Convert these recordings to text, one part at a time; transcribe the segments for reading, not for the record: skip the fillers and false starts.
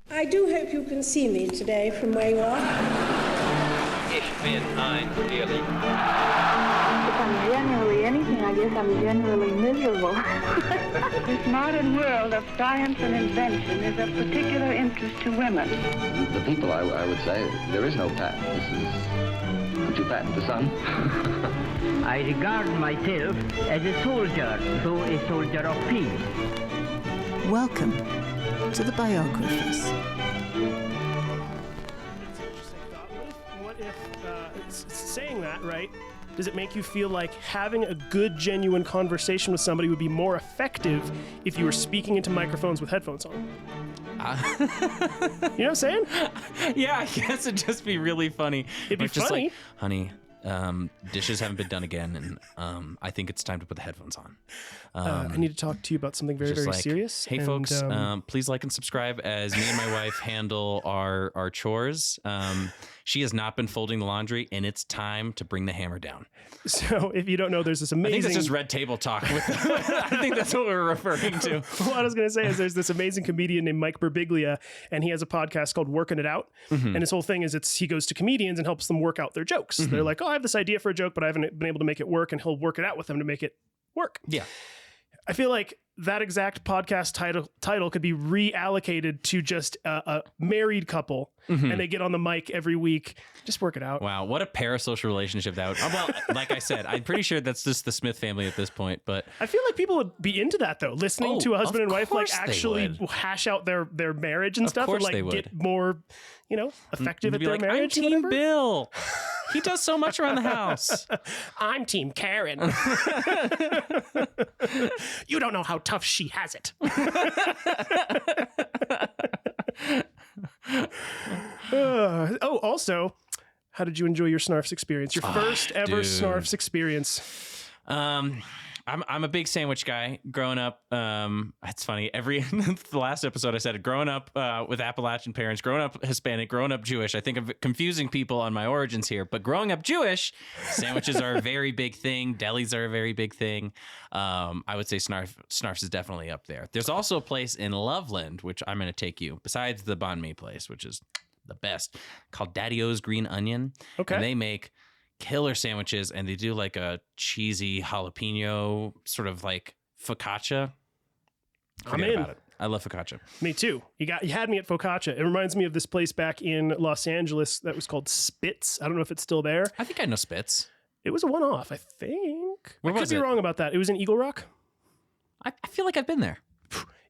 I do hope you can see me today from where you are. Ich bin ein Ehrlich. If I'm generally anything, I guess I'm generally miserable. This modern world of science and invention is of particular interest to women. The people, I would say, there is no patent. Would you patent the sun? I regard myself as a soldier, though a soldier of peace. Welcome to the Biographers. That's an interesting thought. What if saying that, right? Does it make you feel like having a good, genuine conversation with somebody would be more effective if you were speaking into microphones with headphones on? You know what I'm saying? Yeah, I guess it'd just be really funny. It'd be It's just funny. like, honey, dishes haven't been done again, and I think it's time to put the headphones on. I need to talk to you about something very, Just very like, serious. hey, and, folks, please like and subscribe as me and my wife handle our chores. She has not been folding the laundry, and it's time to bring the hammer down. So if you don't know, there's this amazing... I think that's just red table talk. I think that's what we're referring to. What I was going to say is there's this amazing comedian named Mike Birbiglia, and he has a podcast called Working It Out. Mm-hmm. And his whole thing is he goes to comedians and helps them work out their jokes. Mm-hmm. They're like, oh, I have this idea for a joke, but I haven't been able to make it work. And he'll work it out with them to make it work. Yeah. I feel like that exact podcast title could be reallocated to just a married couple, and they get on the mic every week. Just work it out. Wow, what a parasocial relationship that would... Well, like I said, I'm pretty sure that's just the Smith family at this point, but... I feel like people would be into that, though, listening to a husband and wife like course they actually would. hash out their marriage and Of stuff, and course they like would. get more, effective at Be their like, I'm marriage. or Team whatever. Bill. He does so much around the house. I'm Team Karen. You don't know how tough she has it. Also, how did you enjoy your Snarfs experience? Your first ever dude. Snarfs experience. I'm a big sandwich guy. Growing up, it's funny. The last episode I said it. Growing up with Appalachian parents, growing up Hispanic, growing up Jewish. I think I'm confusing people on my origins here, but growing up Jewish, sandwiches are a very big thing. Delis are a very big thing. I would say Snarfs is definitely up there. There's also a place in Loveland, which I'm going to take you, besides the banh mi place, which is the best, called Daddy O's Green Onion. Okay. And they make killer sandwiches, and they do like a cheesy jalapeno sort of like focaccia. Forget in. about it. I love focaccia. Me too. You had me at focaccia. It reminds me of this place back in Los Angeles that was called Spitz. I don't know if it's still there. I think I know Spitz. It was a one-off, I think. Where I could was be it? wrong about that. It was in Eagle Rock. I feel like I've been there.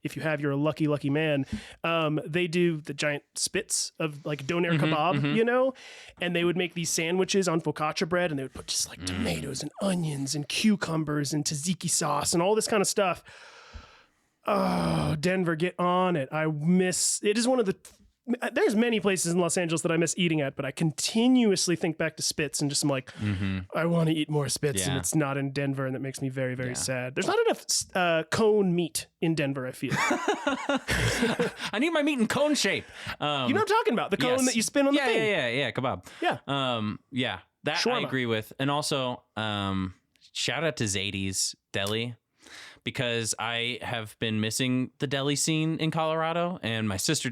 If you have, you're a lucky man. They do the giant spits of like doner kebab, and they would make these sandwiches on focaccia bread, and they would put just like tomatoes and onions and cucumbers and tzatziki sauce and all this kind of stuff. Oh, Denver, get on it. It is one of there's many places in Los Angeles that I miss eating at, but I continuously think back to Spitz and just I'm like, I want to eat more Spitz, and Yeah. it's not in Denver, and that makes me very, very sad. There's not enough cone meat in Denver, I feel. I need my meat in cone shape. You know what I'm talking about? The cone that you spin on the thing. Yeah, kebab. Yeah. That Shawarma. I agree with. And also, shout out to Zadie's Deli, because I have been missing the deli scene in Colorado, and my sister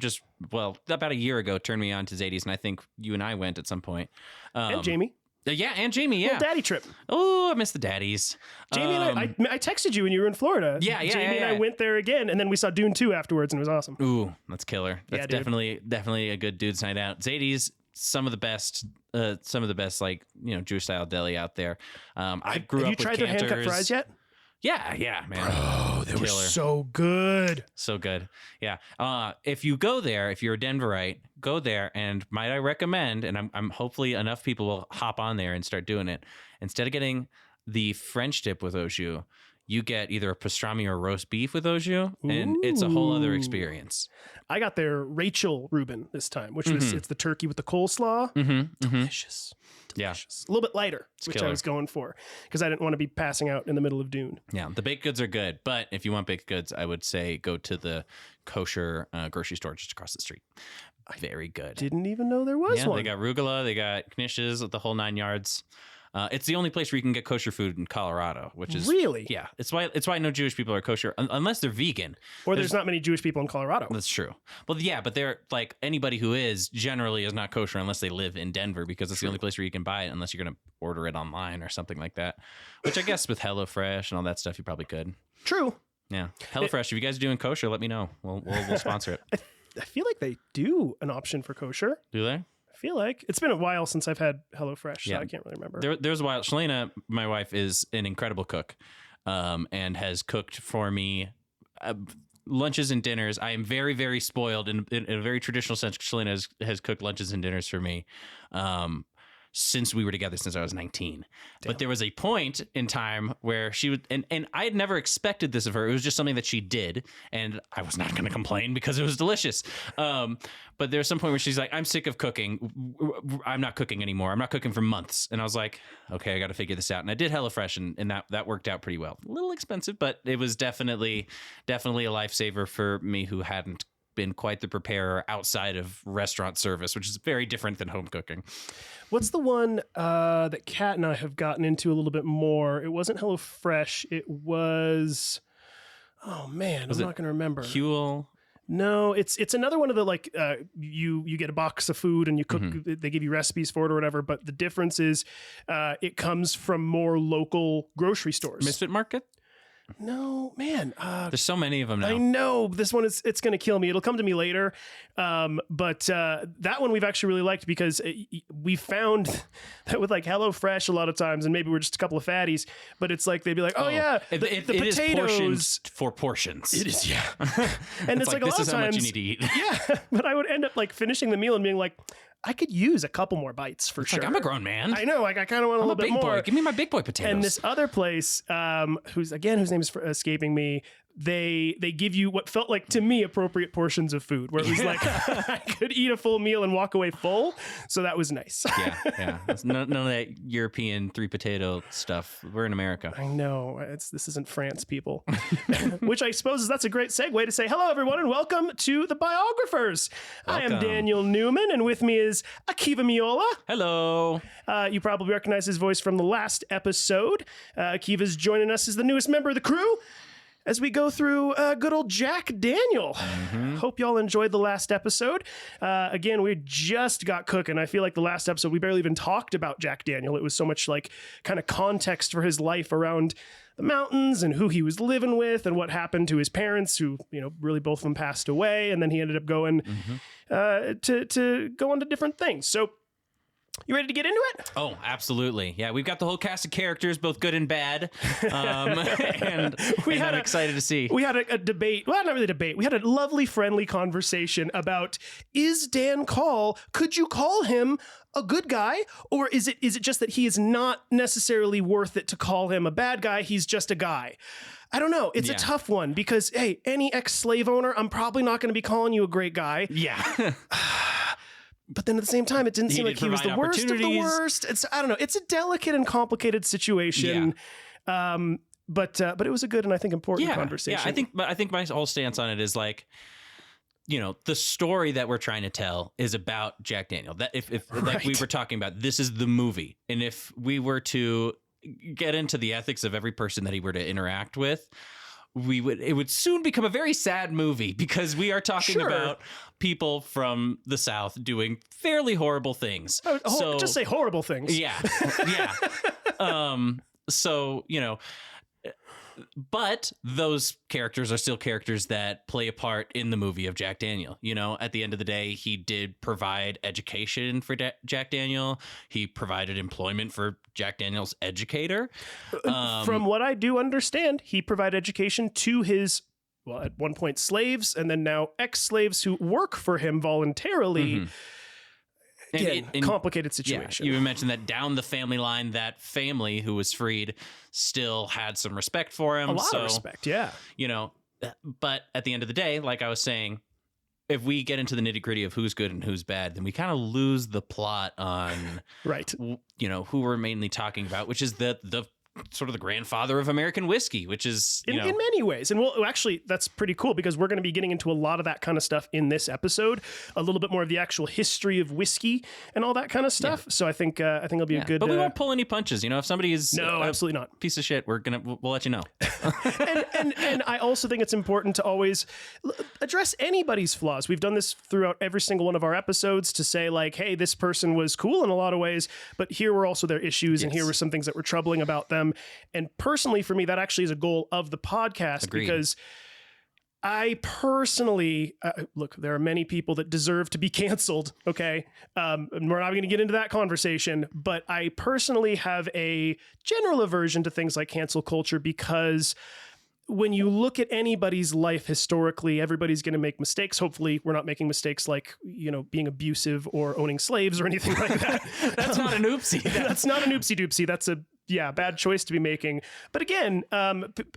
about a year ago turned me on to Zadie's, and I think you and I went at some point. And Jamie. Yeah, and Jamie, yeah. Daddy trip. Oh, I miss the daddies. Jamie and I texted you when you were in Florida. Yeah, Jamie and I went there again, and then we saw Dune 2 afterwards, and it was awesome. Ooh, that's killer. That's Yeah, dude. definitely a good dude's night out. Zadie's some of the best like Jewish style deli out there. I grew up Have you with tried their hand-cut Cantor's. fries yet? Yeah, man. Oh, they were so good. So good. Yeah. If you go there, if you're a Denverite, go there, and might I recommend, and I'm hopefully enough people will hop on there and start doing it. Instead of getting the French dip with au jus, you get either a pastrami or roast beef with au jus, and it's a whole other experience. I got their Rachel Reuben this time, which was it's the turkey with the coleslaw. Delicious. Yeah. A little bit lighter, which killer. I was going for because I didn't want to be passing out in the middle of Dune. Yeah, the baked goods are good, but if you want baked goods, I would say go to the kosher grocery store just across the street. Very good. Didn't even know there was one. They got arugula, they got knishes, the whole 9 yards. It's the only place where you can get kosher food in Colorado, which is Really? yeah. It's why no Jewish people are kosher unless they're vegan. Or there's not many Jewish people in Colorado. That's true. Well, yeah, but they're like anybody who is generally is not kosher unless they live in Denver because it's the only place where you can buy it unless you're going to order it online or something like that. Which I guess with HelloFresh and all that stuff, you probably could. True. Yeah, HelloFresh. If you guys are doing kosher, let me know. We'll sponsor it. I feel like they do an option for kosher. Do they? I feel like it's been a while since I've had HelloFresh, so I can't really remember. There's a while. Shalena, my wife, is an incredible cook, and has cooked for me lunches and dinners. I am very, very spoiled in a very traditional sense. Shalena has cooked lunches and dinners for me. Since we were together, since I was 19. Damn. But there was a point in time where she would, and I had never expected this of her. It was just something that she did, and I was not going to complain because it was delicious. But there's some point where she's like, I'm sick of cooking. I'm not cooking anymore. I'm not cooking for months. And I was like, okay, I got to figure this out. And I did HelloFresh, and that worked out pretty well. A little expensive, but it was definitely a lifesaver for me who hadn't been quite the preparer outside of restaurant service, which is very different than home cooking. What's the one that Kat and I have gotten into a little bit more? It wasn't HelloFresh. It was, oh man, I'm not going to remember. Huel. No, it's another one of the like you get a box of food and you cook. They give you recipes for it or whatever. But the difference is it comes from more local grocery stores. Misfit Market. No, man. There's so many of them now. I know this one it's going to kill me. It'll come to me later. But that one we've actually really liked because we found that with like HelloFresh a lot of times, and maybe we're just a couple of fatties, but it's like they'd be like, oh yeah, the potatoes is portions for portions. It is, yeah. And it's like a this lot is of how times, much you need to eat. Yeah, but I would end up like finishing the meal and being like, I could use a couple more bites for sure. Like, I'm a grown man. I know. Like I kind of want a little bit more. Boy. Give me my big boy potatoes. And this other place, whose name is escaping me, they give you what felt like to me appropriate portions of food, where it was like I could eat a full meal and walk away full. So that was nice. Yeah. None of that European 3 potato stuff. We're in America. I know. This isn't France, people. Which I suppose that's a great segue to say hello, everyone, and welcome to the Biographers. Welcome. I am Daniel Newman, and with me is Akiva Miola. Hello. You probably recognize his voice from the last episode. Akiva's joining us as the newest member of the crew as we go through good old Jack Daniel. Hope y'all enjoyed the last episode. Again, we just got cooking. I feel like the last episode, we barely even talked about Jack Daniel. It was so much like kind of context for his life around the mountains and who he was living with and what happened to his parents who, really both of them passed away. And then he ended up going to go on to different things. So you ready to get into it? Oh, absolutely. Yeah, we've got the whole cast of characters, both good and bad. And I'm excited to see. We had a debate. Well, not really a debate. We had a lovely, friendly conversation about, is Dan Call, could you call him a good guy? Or is it just that he is not necessarily worth it to call him a bad guy? He's just a guy. I don't know. It's a tough one because, hey, any ex-slave owner, I'm probably not going to be calling you a great guy. Yeah. But then at the same time, it didn't seem like he was the worst of the worst. I don't know. It's a delicate and complicated situation. Yeah. But it was a good and I think important conversation. Yeah, I think my whole stance on it is like, the story that we're trying to tell is about Jack Daniel. That if like we were talking about, this is the movie. And if we were to get into the ethics of every person that he were to interact with, it would soon become a very sad movie because we are talking about people from the South doing fairly horrible things. So just say horrible things. Yeah. So, but those characters are still characters that play a part in the movie of Jack Daniel. At the end of the day, he did provide education for Jack Daniel. He provided employment for Jack Daniel's educator. From what I do understand, he provided education to his, well, at one point slaves and then now ex-slaves who work for him voluntarily. Again, complicated situation. Yeah, you mentioned that down the family line, that family who was freed still had some respect for him. A lot of respect, yeah. But at the end of the day, like I was saying, if we get into the nitty gritty of who's good and who's bad, then we kind of lose the plot on, who we're mainly talking about, which is the sort of the grandfather of American whiskey, which is, in many ways. And well, actually, that's pretty cool because we're going to be getting into a lot of that kind of stuff in this episode, a little bit more of the actual history of whiskey and all that kind of stuff. Yeah. So I think it'll be a good. But we won't pull any punches. If somebody is absolutely not piece of shit, we'll let you know. and I also think it's important to always address anybody's flaws. We've done this throughout every single one of our episodes to say like, hey, this person was cool in a lot of ways, but here were also their issues, and here were some things that were troubling about them. And personally, for me, that actually is a goal of the podcast. Agreed. Because I personally, look, there are many people that deserve to be canceled, okay? And we're not going to get into that conversation, but I personally have a general aversion to things like cancel culture because when you look at anybody's life historically, everybody's going to make mistakes. Hopefully we're not making mistakes like, being abusive or owning slaves or anything like that. That's not an oopsie. That's not an oopsie doopsie. That's a bad choice to be making. But again,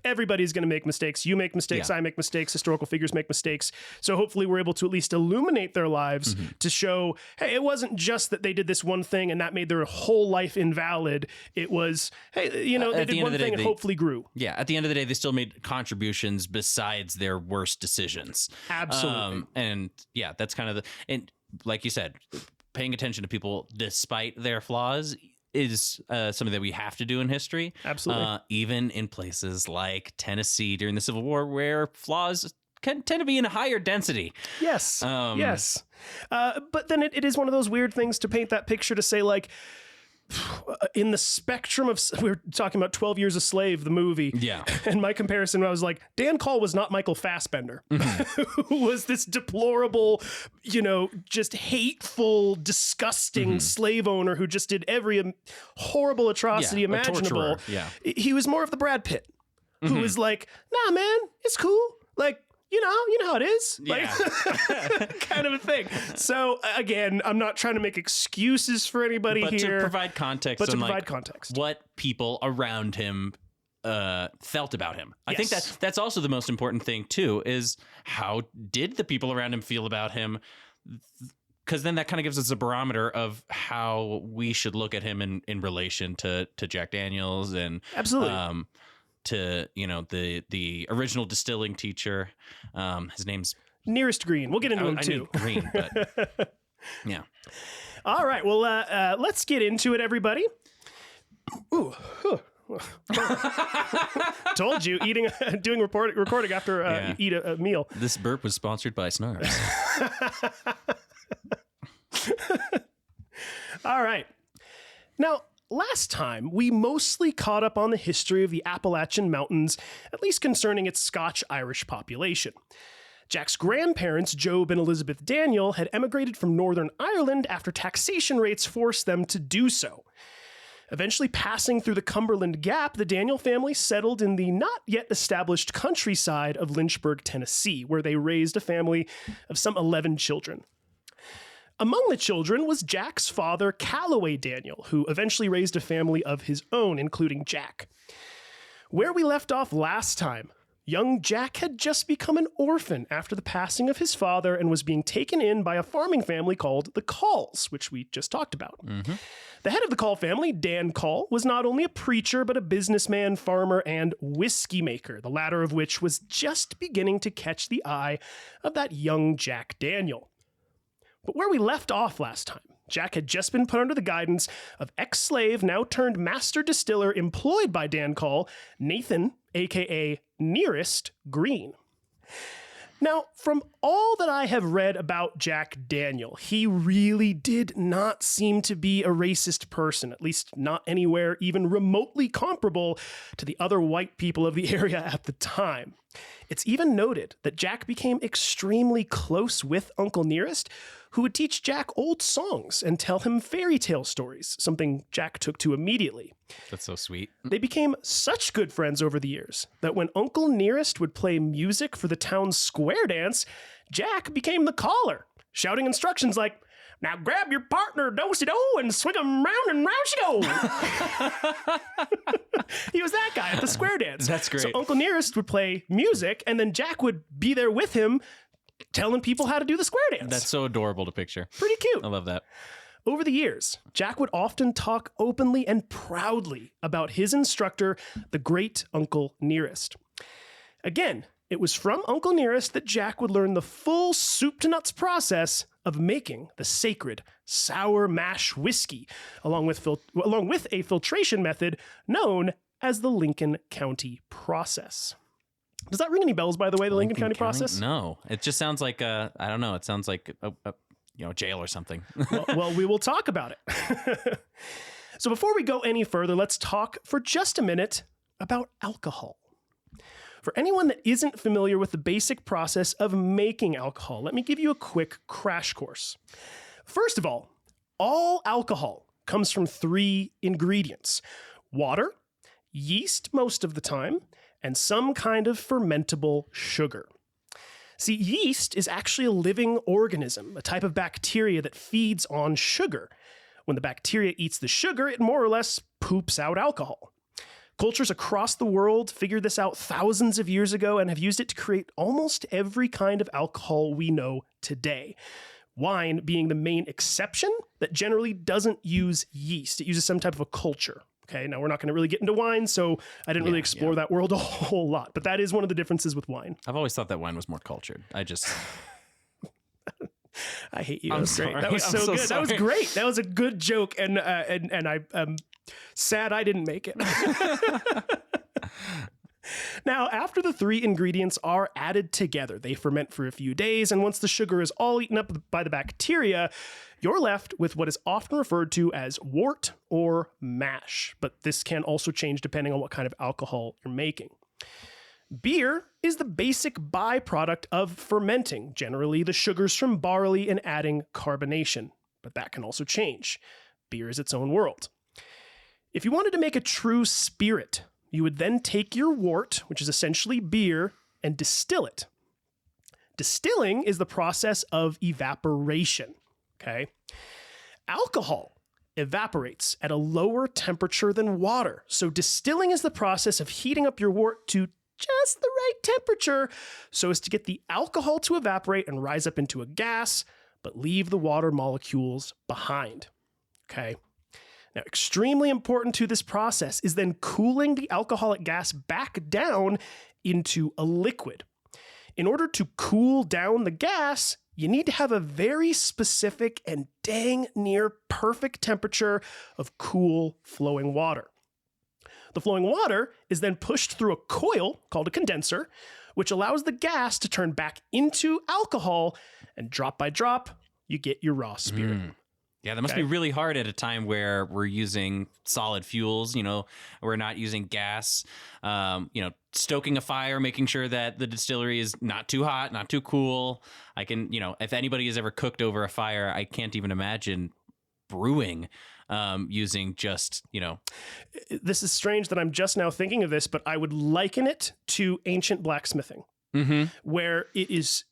everybody's going to make mistakes. You make mistakes. I make mistakes. Historical figures make mistakes. So hopefully we're able to at least illuminate their lives to show, hey, it wasn't just that they did this one thing and that made their whole life invalid. It was, hey, they did one thing and hopefully grew. Yeah. At the end of the day, they still made contributions besides their worst decisions. Absolutely. And yeah, that's kind of and like you said, paying attention to people despite their flaws is something that we have to do in history. Absolutely. Even in places like Tennessee during the Civil War, where flaws can tend to be in a higher density. Yes. Yes. But then it is one of those weird things to paint that picture to say like, in the spectrum of, we were talking about 12 Years a Slave, the movie. Yeah. And my comparison, I was like, Dan Call was not Michael Fassbender, who was this deplorable, just hateful, disgusting slave owner who just did every horrible atrocity imaginable. Yeah. He was more of the Brad Pitt, who was like, nah, man, it's cool. Like, you know how it is. Yeah. Like, kind of a thing. So again, I'm not trying to make excuses for anybody but here. To provide context. But to provide context. What people around him felt about him. I think that's also the most important thing too, is how did the people around him feel about him? Because then that kind of gives us a barometer of how we should look at him in relation to Jack Daniels and absolutely. To the original distilling teacher, his name's Nearest Green. We'll get into him too. Green, but yeah. All right. Well, let's get into it, everybody. Ooh. Told you, doing recording after you eat a meal. This burp was sponsored by Snars. All right. Now, last time, we mostly caught up on the history of the Appalachian Mountains, at least concerning its Scotch-Irish population. Jack's grandparents, Job and Elizabeth Daniel, had emigrated from Northern Ireland after taxation rates forced them to do so. Eventually passing through the Cumberland Gap, the Daniel family settled in the not yet established countryside of Lynchburg, Tennessee, where they raised a family of some 11 children. Among the children was Jack's father, Calloway Daniel, who eventually raised a family of his own, including Jack. Where we left off last time, young Jack had just become an orphan after the passing of his father and was being taken in by a farming family called the Calls, which we just talked about. The head of the Call family, Dan Call, was not only a preacher, but a businessman, farmer, and whiskey maker, the latter of which was just beginning to catch the eye of that young Jack Daniel. But where we left off last time, Jack had just been put under the guidance of ex-slave, now turned master distiller employed by Dan Call, Nathan, a.k.a. Nearest Green. Now, from all that I have read about Jack Daniel, he really did not seem to be a racist person, at least not anywhere even remotely comparable to the other white people of the area at the time. It's even noted that Jack became extremely close with Uncle Nearest, who would teach Jack old songs and tell him fairy tale stories, something Jack took to immediately. That's so sweet. They became such good friends over the years that when Uncle Nearest would play music for the town's square dance, Jack became the caller, shouting instructions like, "Now grab your partner, do-si-do, and swing 'em round and round she go." He was that guy at the square dance. That's great. So Uncle Nearest would play music, and then Jack would be there with him, telling people how to do the square dance. That's so adorable to picture. Pretty cute. I love that. Over the years, Jack would often talk openly and proudly about his instructor, the great Uncle Nearest. Again, it was from Uncle Nearest that Jack would learn the full soup to nuts process of making the sacred sour mash whiskey, along with a filtration method known as the Lincoln County process. Does that ring any bells, by the way, the Lincoln County process? No, it just sounds like I don't know. It sounds like a jail or something. well, we will talk about it. So before we go any further, let's talk for just a minute about alcohol. For anyone that isn't familiar with the basic process of making alcohol, let me give you a quick crash course. First of all alcohol comes from 3 ingredients: water, yeast most of the time, and some kind of fermentable sugar. See, yeast is actually a living organism, a type of bacteria that feeds on sugar. When the bacteria eats the sugar, it more or less poops out alcohol. Cultures across the world figured this out thousands of years ago and have used it to create almost every kind of alcohol we know today. Wine being the main exception that generally doesn't use yeast. It uses some type of a culture. Okay, now we're not going to really get into wine, so I didn't really explore that world a whole lot. But that is one of the differences with wine. I've always thought that wine was more cultured. I hate you. That was great. That was so good. Sorry. That was great. That was a good joke, and I'm sad I didn't make it. Now, after the 3 ingredients are added together, they ferment for a few days, and once the sugar is all eaten up by the bacteria, you're left with what is often referred to as wort or mash. But this can also change depending on what kind of alcohol you're making. Beer is the basic byproduct of fermenting, generally the sugars from barley and adding carbonation. But that can also change. Beer is its own world. If you wanted to make a true spirit, you would then take your wort, which is essentially beer, and distill it. Distilling is the process of evaporation, okay? Alcohol evaporates at a lower temperature than water. So distilling is the process of heating up your wort to just the right temperature so as to get the alcohol to evaporate and rise up into a gas, but leave the water molecules behind, okay? Now, extremely important to this process is then cooling the alcoholic gas back down into a liquid. In order to cool down the gas, you need to have a very specific and dang near perfect temperature of cool flowing water. The flowing water is then pushed through a coil called a condenser, which allows the gas to turn back into alcohol, and drop by drop, you get your raw spirit. Yeah, that must be really hard at a time where we're using solid fuels, we're not using gas, stoking a fire, making sure that the distillery is not too hot, not too cool. I can, if anybody has ever cooked over a fire, I can't even imagine brewing using just, This is strange that I'm just now thinking of this, but I would liken it to ancient blacksmithing, where it is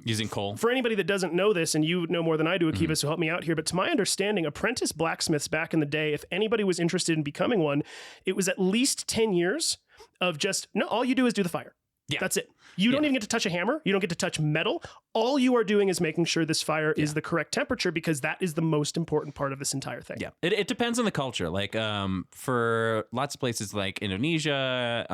using coal. For anybody that doesn't know this, and you know more than I do, Akiva, so help me out here, but to my understanding, apprentice blacksmiths back in the day, if anybody was interested in becoming one, it was at least 10 years of just, no, all you do is do the fire. Yeah. That's it. You don't even get to touch a hammer. You don't get to touch metal. All you are doing is making sure this fire is the correct temperature, because that is the most important part of this entire thing. Yeah. It depends on the culture. Like for lots of places like Indonesia,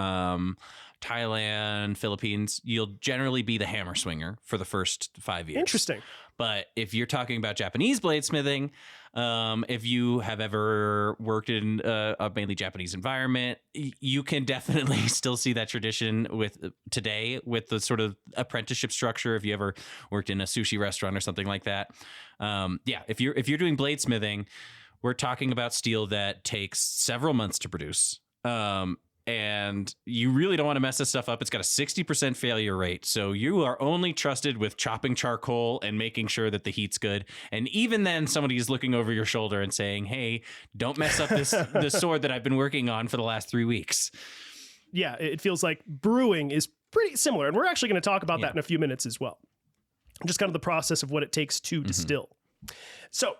Thailand, Philippines, you'll generally be the hammer swinger for the first 5 years. Interesting. But if you're talking about Japanese bladesmithing, if you have ever worked in a mainly Japanese environment, you can definitely still see that tradition today with the sort of apprenticeship structure. If you ever worked in a sushi restaurant or something like that, if you're doing bladesmithing, we're talking about steel that takes several months to produce. And you really don't want to mess this stuff up. It's got a 60% failure rate. So you are only trusted with chopping charcoal and making sure that the heat's good. And even then, somebody is looking over your shoulder and saying, hey, don't mess up this sword that I've been working on for the last 3 weeks. Yeah, it feels like brewing is pretty similar. And we're actually going to talk about that in a few minutes as well. Just kind of the process of what it takes to distill. So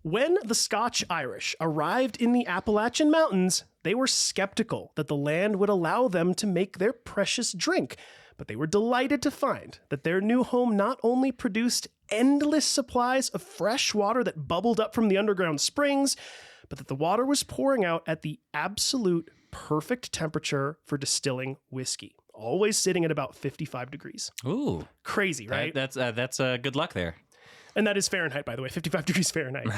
when the Scotch-Irish arrived in the Appalachian Mountains, they were skeptical that the land would allow them to make their precious drink, but they were delighted to find that their new home not only produced endless supplies of fresh water that bubbled up from the underground springs, but that the water was pouring out at the absolute perfect temperature for distilling whiskey, always sitting at about 55 degrees. Ooh. Crazy, right? That's good luck there. And that is Fahrenheit, by the way, 55 degrees Fahrenheit.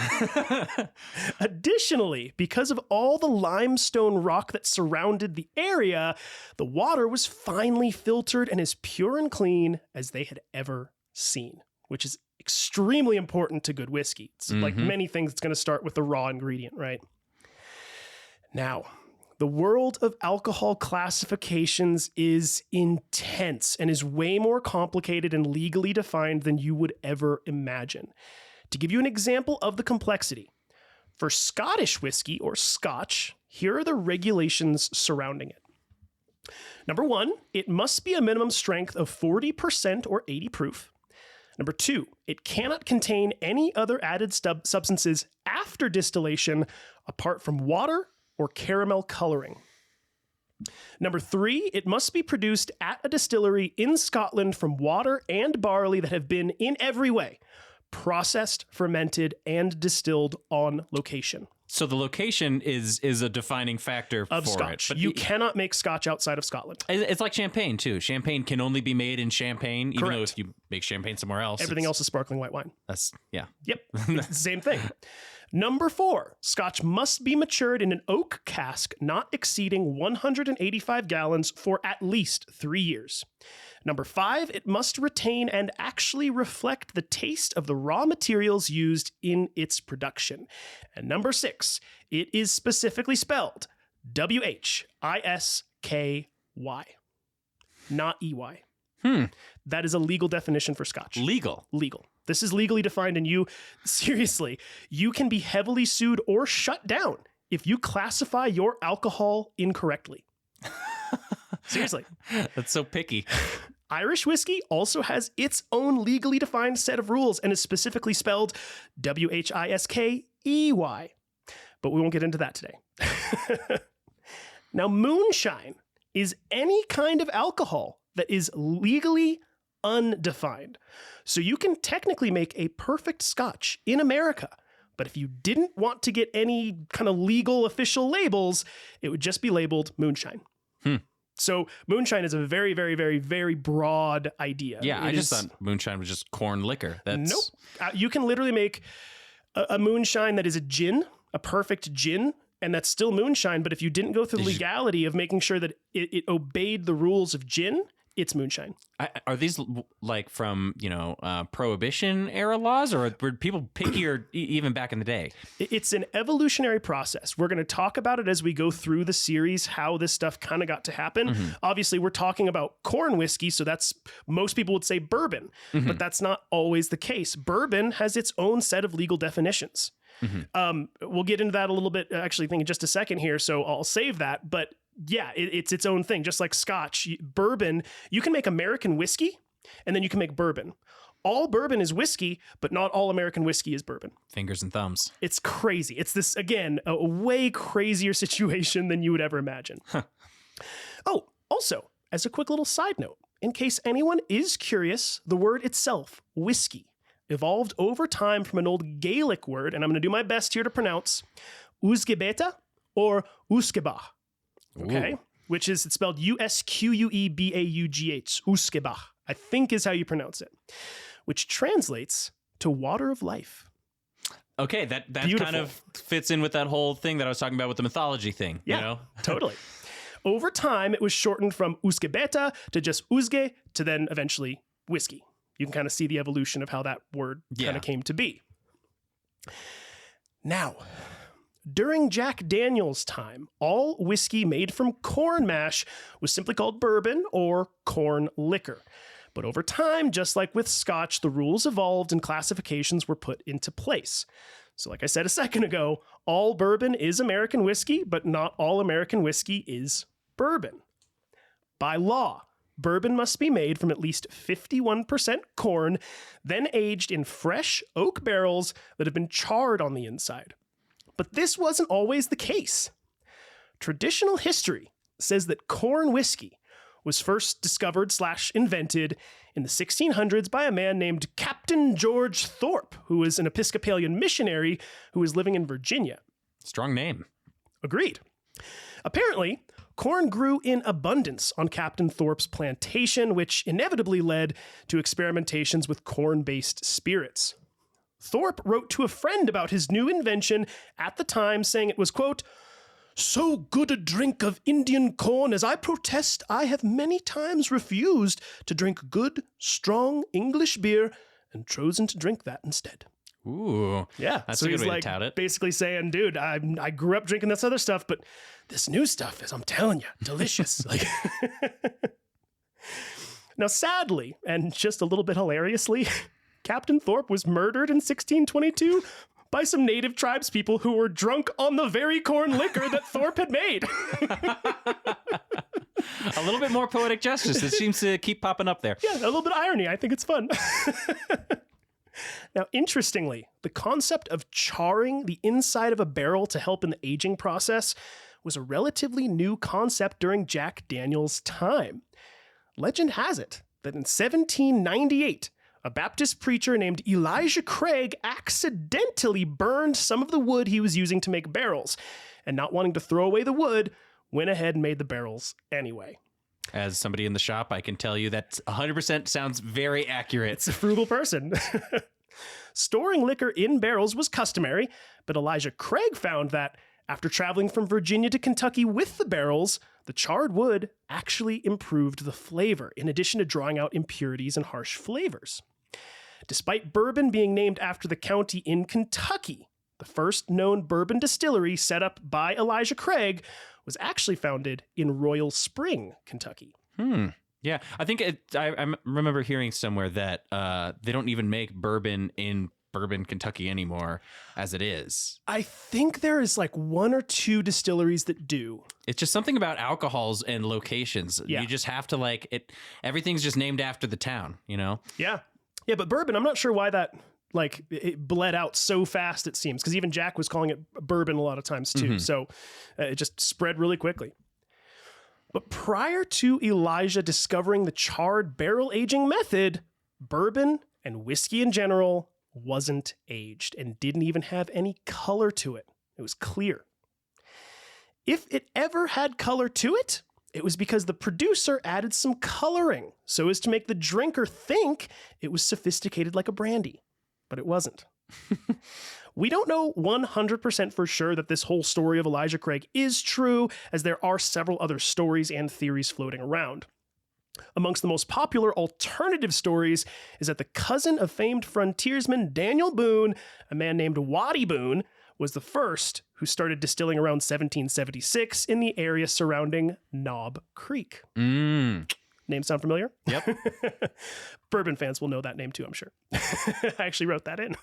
Additionally, because of all the limestone rock that surrounded the area, the water was finely filtered and as pure and clean as they had ever seen, which is extremely important to good whiskey. It's like many things, it's going to start with the raw ingredient, right? Now, the world of alcohol classifications is intense and is way more complicated and legally defined than you would ever imagine. To give you an example of the complexity, for Scottish whiskey or Scotch, here are the regulations surrounding it. Number 1, it must be a minimum strength of 40% or 80 proof. Number 2, it cannot contain any other added substances after distillation apart from water or caramel coloring. Number 3, it must be produced at a distillery in Scotland from water and barley that have been in every way processed, fermented, and distilled on location. So the location is a defining factor Of for Scotch. it. But You cannot make Scotch outside of Scotland. it's like champagne too. Champagne can only be made in Champagne, even though Correct. if you make champagne somewhere else, Everything else is sparkling white wine. That's yeah. Yep, it's the same thing. Number 4, Scotch must be matured in an oak cask not exceeding 185 gallons for at least 3 years. Number 5, it must retain and actually reflect the taste of the raw materials used in its production. And number 6, it is specifically spelled W-H-I-S-K-Y, not E-Y. That is a legal definition for Scotch. Legal. This is legally defined, and you can be heavily sued or shut down if you classify your alcohol incorrectly. Seriously. That's so picky. Irish whiskey also has its own legally defined set of rules and is specifically spelled W-H-I-S-K-E-Y. But we won't get into that today. Now, moonshine is any kind of alcohol that is legally undefined. So you can technically make a perfect Scotch in America, but if you didn't want to get any kind of legal official labels, it would just be labeled moonshine. So moonshine is a very, very, very, very broad idea. Yeah, I just thought moonshine was just corn liquor. Nope. You can literally make a moonshine that is a gin, a perfect gin, and that's still moonshine, but if you didn't go through the legality of making sure that it obeyed the rules of gin, it's moonshine. Are these like from, Prohibition era laws, or were people pickier even back in the day? It's an evolutionary process. We're going to talk about it as we go through the series, how this stuff kind of got to happen. Obviously, we're talking about corn whiskey, so that's, most people would say bourbon, but that's not always the case. Bourbon has its own set of legal definitions. We'll get into that a little bit, actually, I think in just a second here, so I'll save that, but yeah, it's its own thing. Just like Scotch, bourbon, you can make American whiskey and then you can make bourbon. All bourbon is whiskey, but not all American whiskey is bourbon. Fingers and thumbs. It's crazy. It's this, again, a way crazier situation than you would ever imagine. Oh, also, as a quick little side note, in case anyone is curious, the word itself, whiskey, evolved over time from an old Gaelic word, and I'm going to do my best here to pronounce, usgebeta or uskebach. Okay, which is, it's spelled U-S-Q-U-E-B-A-U-G-H, uskebach, I think is how you pronounce it, which translates to water of life. Okay, that Beautiful. kind of fits in with that whole thing that I was talking about with the mythology thing. Yeah, totally. Over time, it was shortened from uskebeta to just uzge to then eventually whiskey. You can kind of see the evolution of how that word kind of came to be. Now, during Jack Daniel's time, all whiskey made from corn mash was simply called bourbon or corn liquor. But over time, just like with Scotch, the rules evolved and classifications were put into place. So like I said a second ago, all bourbon is American whiskey, but not all American whiskey is bourbon. By law, bourbon must be made from at least 51% corn, then aged in fresh oak barrels that have been charred on the inside. But this wasn't always the case. Traditional history says that corn whiskey was first discovered / invented in the 1600s by a man named Captain George Thorpe, who was an Episcopalian missionary who was living in Virginia. Strong name. Agreed. Apparently, corn grew in abundance on Captain Thorpe's plantation, which inevitably led to experimentations with corn-based spirits. Thorpe wrote to a friend about his new invention at the time, saying it was, quote, "So good a drink of Indian corn as I protest I have many times refused to drink good, strong English beer and chosen to drink that instead." Ooh. Yeah. That's so a good he's way like to tout it. basically saying, dude, I grew up drinking this other stuff, but this new stuff is, I'm telling you, delicious. Like, now, sadly, and just a little bit hilariously, Captain Thorpe was murdered in 1622 by some native tribespeople who were drunk on the very corn liquor that Thorpe had made. A little bit more poetic justice. It seems to keep popping up there. Yeah, a little bit of irony. I think it's fun. Now, interestingly, the concept of charring the inside of a barrel to help in the aging process was a relatively new concept during Jack Daniel's time. Legend has it that in 1798, a Baptist preacher named Elijah Craig accidentally burned some of the wood he was using to make barrels, and not wanting to throw away the wood, went ahead and made the barrels anyway. As somebody in the shop, I can tell you that 100% sounds very accurate. It's a frugal person. Storing liquor in barrels was customary, but Elijah Craig found that after traveling from Virginia to Kentucky with the barrels, the charred wood actually improved the flavor, in addition to drawing out impurities and harsh flavors. Despite bourbon being named after the county in Kentucky, the first known bourbon distillery set up by Elijah Craig was actually founded in Royal Spring, Kentucky. Yeah, I think I remember hearing somewhere that they don't even make bourbon in Bourbon, Kentucky anymore as it is. I think there is like 1 or 2 distilleries that do. It's just something about alcohols and locations. Yeah. You just have to like it. Everything's just named after the town, you know? Yeah. Yeah, but bourbon, I'm not sure why that like it bled out so fast, it seems, because even Jack was calling it bourbon a lot of times too. So it just spread really quickly. But prior to Elijah discovering the charred barrel aging method, bourbon and whiskey in general wasn't aged and didn't even have any color to it. It was clear. If it ever had color to it, it was because the producer added some coloring so as to make the drinker think it was sophisticated like a brandy. But it wasn't. We don't know 100% for sure that this whole story of Elijah Craig is true, as there are several other stories and theories floating around. Amongst the most popular alternative stories is that the cousin of famed frontiersman Daniel Boone, a man named Waddy Boone, was the first who started distilling around 1776 in the area surrounding Knob Creek. Name sound familiar? Yep. Bourbon fans will know that name too, I'm sure. I actually wrote that in.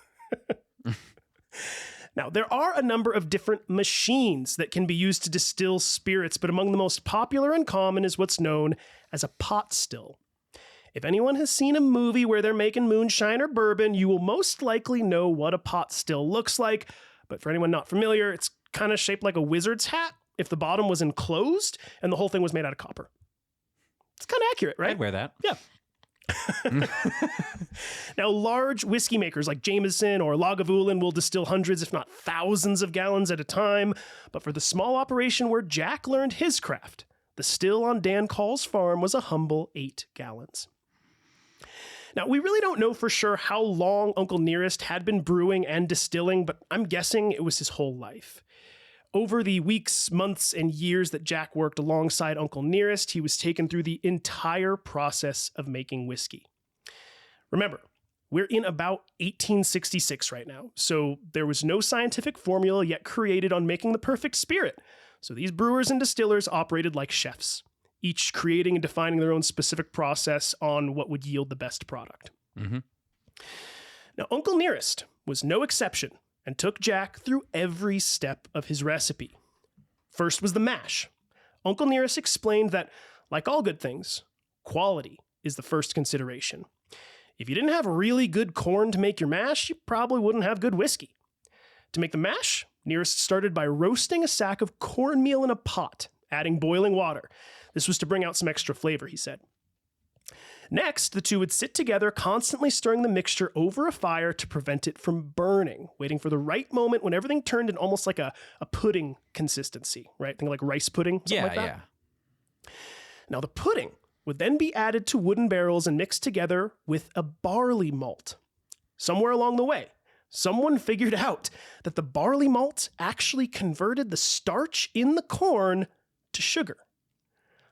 Now, there are a number of different machines that can be used to distill spirits, but among the most popular and common is what's known as a pot still. If anyone has seen a movie where they're making moonshine or bourbon, you will most likely know what a pot still looks like. But for anyone not familiar, it's kind of shaped like a wizard's hat if the bottom was enclosed and the whole thing was made out of copper. It's kind of accurate, right? I'd wear that. Yeah. Now, large whiskey makers like Jameson or Lagavulin will distill hundreds, if not thousands of gallons at a time. But for the small operation where Jack learned his craft, the still on Dan Call's farm was a humble 8 gallons. Now, we really don't know for sure how long Uncle Nearest had been brewing and distilling, but I'm guessing it was his whole life. Over the weeks, months, and years that Jack worked alongside Uncle Nearest, he was taken through the entire process of making whiskey. Remember, we're in about 1866 right now, so there was no scientific formula yet created on making the perfect spirit. So these brewers and distillers operated like chefs, each creating and defining their own specific process on what would yield the best product. Now, Uncle Nearest was no exception and took Jack through every step of his recipe. First was the mash. Uncle Nearest explained that, like all good things, quality is the first consideration. If you didn't have really good corn to make your mash, you probably wouldn't have good whiskey. To make the mash, Nearest started by roasting a sack of cornmeal in a pot, adding boiling water. This was to bring out some extra flavor, he said. Next, the two would sit together, constantly stirring the mixture over a fire to prevent it from burning, waiting for the right moment when everything turned in almost like a pudding consistency, right? Think like rice pudding, something like that. Yeah. Now, the pudding would then be added to wooden barrels and mixed together with a barley malt. Somewhere along the way, someone figured out that the barley malt actually converted the starch in the corn to sugar.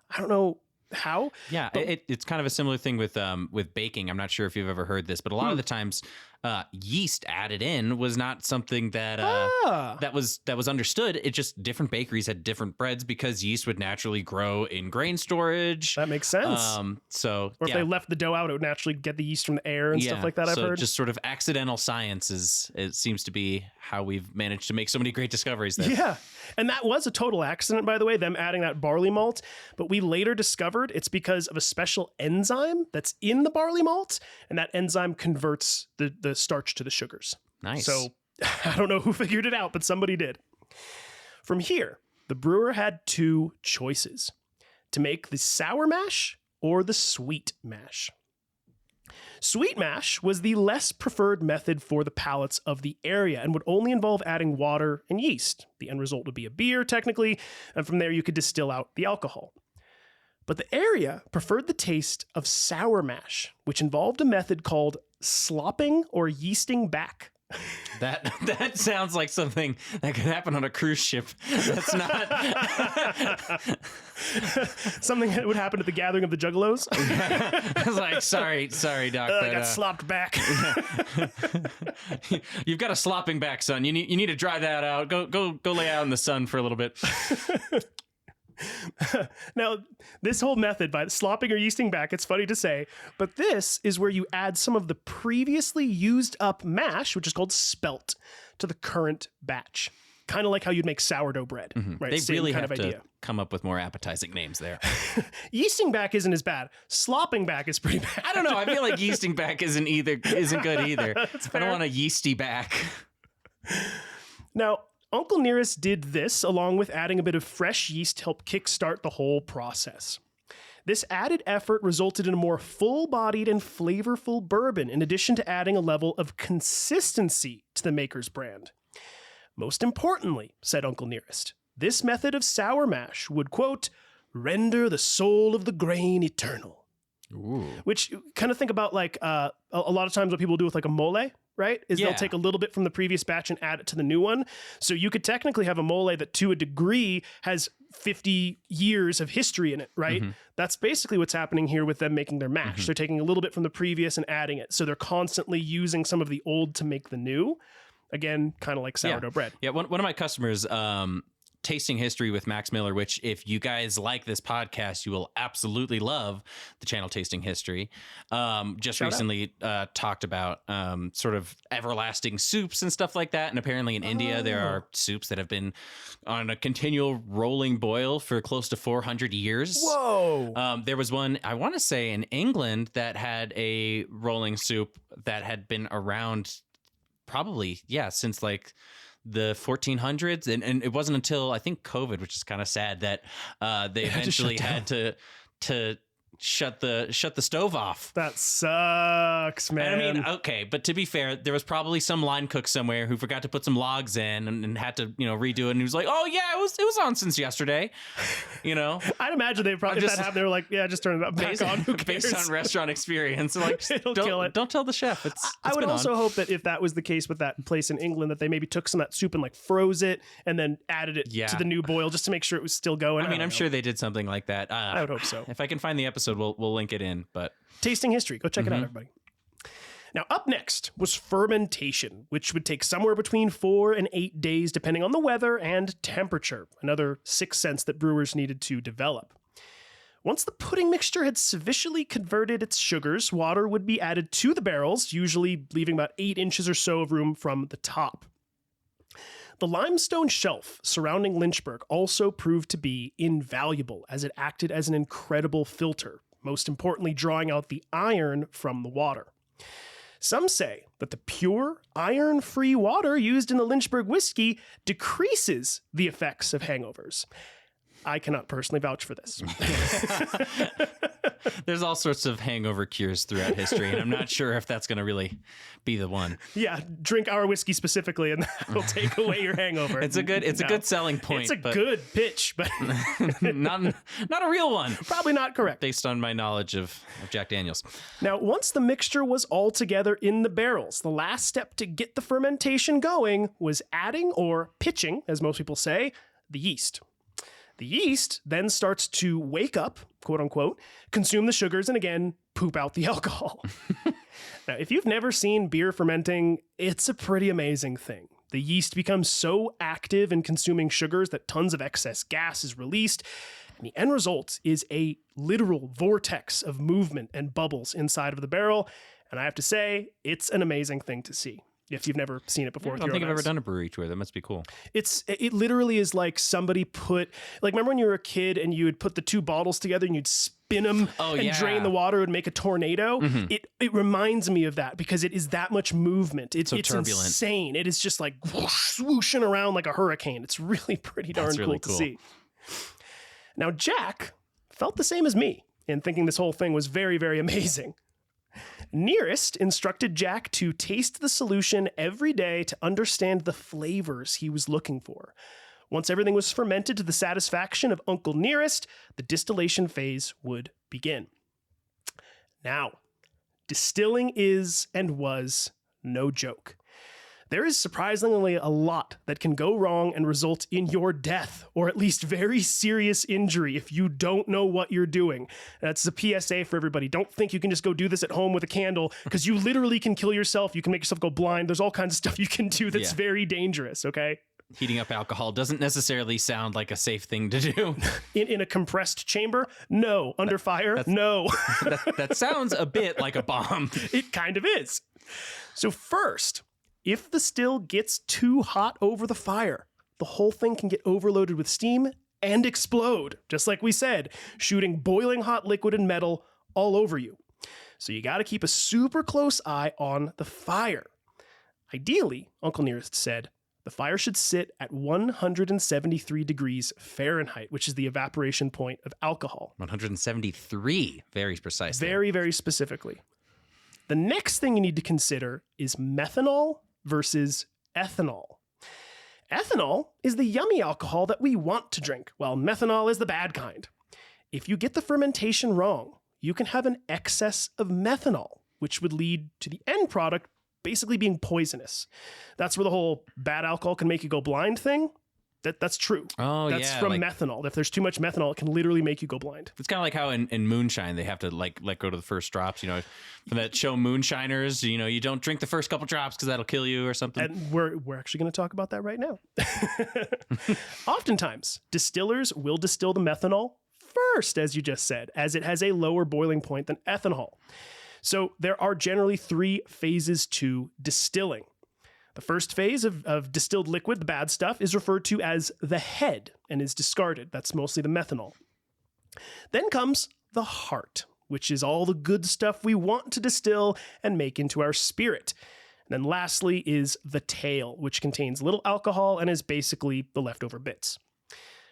I don't know how. Yeah, it's kind of a similar thing with baking. I'm not sure if you've ever heard this, but a lot of the times yeast added in was not something that that was understood. It just different bakeries had different breads because yeast would naturally grow in grain storage. That makes sense. Or if they left the dough out, it would naturally get the yeast from the air and stuff like that. I've heard. Just sort of accidental science it seems to be how we've managed to make so many great discoveries there. Yeah. And that was a total accident, by the way, them adding that barley malt. But we later discovered it's because of a special enzyme that's in the barley malt. And that enzyme converts the starch to the sugars. Nice. So I don't know who figured it out, but somebody did. From here, the brewer had two choices: to make the sour mash or the sweet mash. Sweet mash was the less preferred method for the palates of the area and would only involve adding water and yeast. The end result would be a beer, technically, and from there you could distill out the alcohol. But the area preferred the taste of sour mash, which involved a method called slopping or yeasting back. That sounds like something that could happen on a cruise ship. That's not something that would happen at the gathering of the Juggalos. I was like, sorry, Doc. I got slopped back. You've got a slopping back, son. You need to dry that out. Go lay out in the sun for a little bit. Now, this whole method by slopping or yeasting back, it's funny to say, but this is where you add some of the previously used up mash, which is called spelt, to the current batch. Kind of like how you'd make sourdough bread, right? They Same really kind have of to idea. come up with more appetizing names there. Yeasting back isn't as bad. Slopping back is pretty bad. I don't know. I feel like yeasting back isn't good either. I don't want a yeasty back. Now, Uncle Nearest did this along with adding a bit of fresh yeast to help kickstart the whole process. This added effort resulted in a more full-bodied and flavorful bourbon, in addition to adding a level of consistency to the maker's brand. Most importantly, said Uncle Nearest, this method of sour mash would, quote, render the soul of the grain eternal. Ooh. Which kind of think about like a lot of times what people do with like a mole, right? Is they'll take a little bit from the previous batch and add it to the new one. So you could technically have a mole that to a degree has 50 years of history in it, right? Mm-hmm. That's basically what's happening here with them making their mash. Mm-hmm. They're taking a little bit from the previous and adding it. So they're constantly using some of the old to make the new. Again, kind of like sourdough bread. Yeah, one of my customers, Tasting History with Max Miller, which if you guys like this podcast, you will absolutely love the channel Tasting History. Just recently talked about sort of everlasting soups and stuff like that. And apparently in India, there are soups that have been on a continual rolling boil for close to 400 years. Whoa. There was one, I want to say in England, that had a rolling soup that had been around probably, since like the 1400s, and it wasn't until I think COVID, which is kind of sad, that they eventually had to shut the stove off. That sucks, man. And I mean, okay, but to be fair, there was probably some line cook somewhere who forgot to put some logs in and had to, redo it. And he was like, "Oh yeah, it was on since yesterday." I'd imagine they probably, if that happened, they were like, "Yeah, just turn it back on." Who cares? Based on restaurant experience, like, kill it. Don't tell the chef. I would also hope that if that was the case with that place in England, that they maybe took some of that soup and like froze it and then added it to the new boil just to make sure it was still going. I mean, I'm sure they did something like that. I would hope so. If I can find the episode, we'll link it in. But Tasting History, go check it out, everybody. Now, up next was fermentation, which would take somewhere between 4 and 8 days, depending on the weather and temperature. Another sixth sense that brewers needed to develop. Once the pudding mixture had sufficiently converted its sugars, water would be added to the barrels, usually leaving about 8 inches or so of room from the top. The limestone shelf surrounding Lynchburg also proved to be invaluable, as it acted as an incredible filter, most importantly drawing out the iron from the water. Some say that the pure, iron-free water used in the Lynchburg whiskey decreases the effects of hangovers. I cannot personally vouch for this. There's all sorts of hangover cures throughout history, and I'm not sure if that's going to really be the one. Yeah, drink our whiskey specifically, and that'll take away your hangover. It's a good selling point. It's a good pitch, but not a real one. Probably not correct. Based on my knowledge of Jack Daniels. Now, once the mixture was all together in the barrels, the last step to get the fermentation going was adding, or pitching, as most people say, the yeast. The yeast then starts to wake up, quote unquote, consume the sugars, and again, poop out the alcohol. Now, if you've never seen beer fermenting, it's a pretty amazing thing. The yeast becomes so active in consuming sugars that tons of excess gas is released, and the end result is a literal vortex of movement and bubbles inside of the barrel. And I have to say, it's an amazing thing to see. If you've never seen it before. I don't think I've ever done a brewery tour. That must be cool. It literally is like somebody put, like, remember when you were a kid and you would put the two bottles together and you'd spin them drain the water and make a tornado? Mm-hmm. It reminds me of that because it is that much movement. It's turbulent. Insane. It is just like whoosh, swooshing around like a hurricane. It's really pretty darn cool to see. Now, Jack felt the same as me in thinking this whole thing was very, very amazing. Nearest instructed Jack to taste the solution every day to understand the flavors he was looking for. Once everything was fermented to the satisfaction of Uncle Nearest, the distillation phase would begin. Now, distilling is and was no joke. There is surprisingly a lot that can go wrong and result in your death, or at least very serious injury if you don't know what you're doing. That's a PSA for everybody. Don't think you can just go do this at home with a candle, because you literally can kill yourself. You can make yourself go blind. There's all kinds of stuff you can do that's very dangerous, okay? Heating up alcohol doesn't necessarily sound like a safe thing to do. In a compressed chamber? No. Under fire? No. that sounds a bit like a bomb. It kind of is. So first, if the still gets too hot over the fire, the whole thing can get overloaded with steam and explode, just like we said, shooting boiling hot liquid and metal all over you. So you got to keep a super close eye on the fire. Ideally, Uncle Nearest said, the fire should sit at 173 degrees Fahrenheit, which is the evaporation point of alcohol. 173, very precise. Very, very specifically. The next thing you need to consider is methanol versus ethanol. Ethanol is the yummy alcohol that we want to drink, while methanol is the bad kind. If you get the fermentation wrong, you can have an excess of methanol, which would lead to the end product basically being poisonous. That's where the whole bad alcohol can make you go blind thing. That's true. Oh, that's from methanol. If there's too much methanol, it can literally make you go blind. It's kind of like how in moonshine, they have to let go to the first drops, from that show Moonshiners, you don't drink the first couple drops because that'll kill you or something. And we're actually going to talk about that right now. Oftentimes, distillers will distill the methanol first, as you just said, as it has a lower boiling point than ethanol. So there are generally 3 phases to distilling. The first phase of distilled liquid, the bad stuff, is referred to as the head and is discarded. That's mostly the methanol. Then comes the heart, which is all the good stuff we want to distill and make into our spirit. And then lastly is the tail, which contains little alcohol and is basically the leftover bits.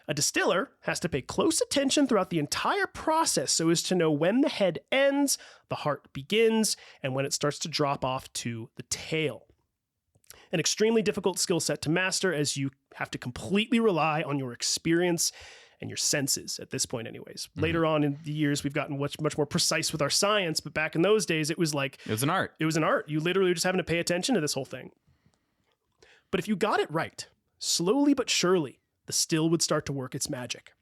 A distiller has to pay close attention throughout the entire process so as to know when the head ends, the heart begins, and when it starts to drop off to the tail. An extremely difficult skill set to master, as you have to completely rely on your experience and your senses at this point anyways. Mm-hmm. Later on in the years, we've gotten much more precise with our science, but back in those days, it was an art. It was an art. You literally were just having to pay attention to this whole thing. But if you got it right, slowly but surely, the still would start to work its magic.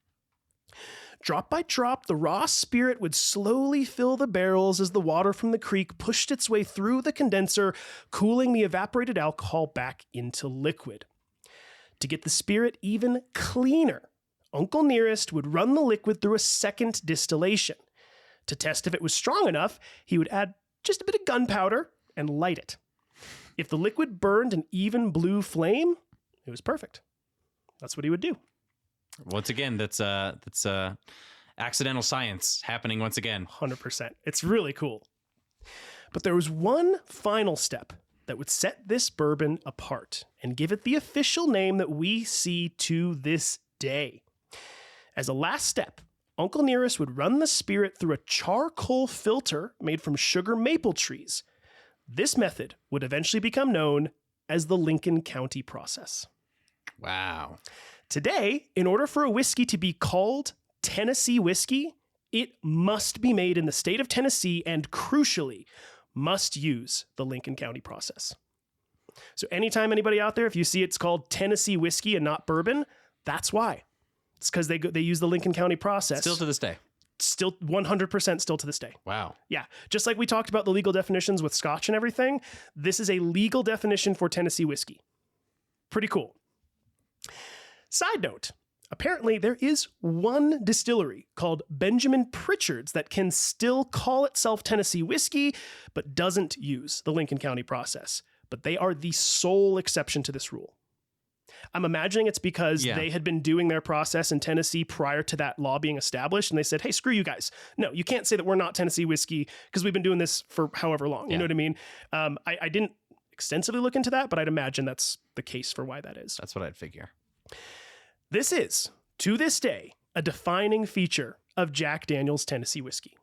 Drop by drop, the raw spirit would slowly fill the barrels as the water from the creek pushed its way through the condenser, cooling the evaporated alcohol back into liquid. To get the spirit even cleaner, Uncle Nearest would run the liquid through a second distillation. To test if it was strong enough, he would add just a bit of gunpowder and light it. If the liquid burned an even blue flame, it was perfect. That's what he would do. Once again, that's accidental science happening once again. 100%. It's really cool. But there was one final step that would set this bourbon apart and give it the official name that we see to this day. As a last step, Uncle Nearest would run the spirit through a charcoal filter made from sugar maple trees. This method would eventually become known as the Lincoln County process. Wow. Today, in order for a whiskey to be called Tennessee whiskey, it must be made in the state of Tennessee and, crucially, must use the Lincoln County process. So anytime anybody out there, if you see it's called Tennessee whiskey and not bourbon, that's why. It's because they use the Lincoln County process. Still to this day. Still 100% still to this day. Wow. Yeah. Just like we talked about the legal definitions with Scotch and everything, this is a legal definition for Tennessee whiskey. Pretty cool. Side note, apparently there is one distillery called Benjamin Pritchard's that can still call itself Tennessee whiskey, but doesn't use the Lincoln County process. But they are the sole exception to this rule. I'm imagining it's because they had been doing their process in Tennessee prior to that law being established. And they said, hey, screw you guys. No, you can't say that we're not Tennessee whiskey because we've been doing this for however long. You know what I mean? I didn't extensively look into that, but I'd imagine that's the case for why that is. That's what I'd figure. This is, to this day, a defining feature of Jack Daniel's Tennessee whiskey.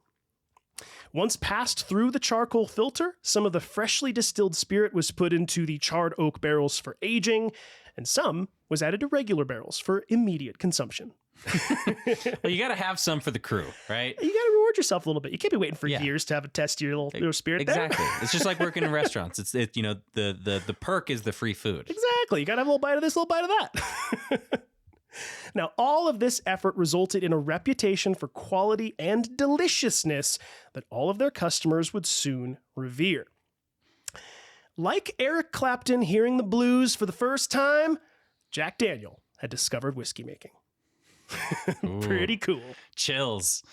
Once passed through the charcoal filter, some of the freshly distilled spirit was put into the charred oak barrels for aging, and some was added to regular barrels for immediate consumption. Well, you got to have some for the crew, right? You got to reward yourself a little bit. You can't be waiting for years to have a test your little spirit exactly. there. It's just like working in restaurants. The perk is the free food. Exactly. You got to have a little bite of this, a little bite of that. Now, all of this effort resulted in a reputation for quality and deliciousness that all of their customers would soon revere. Like Eric Clapton hearing the blues for the first time, Jack Daniel had discovered whiskey making. Pretty cool. Chills.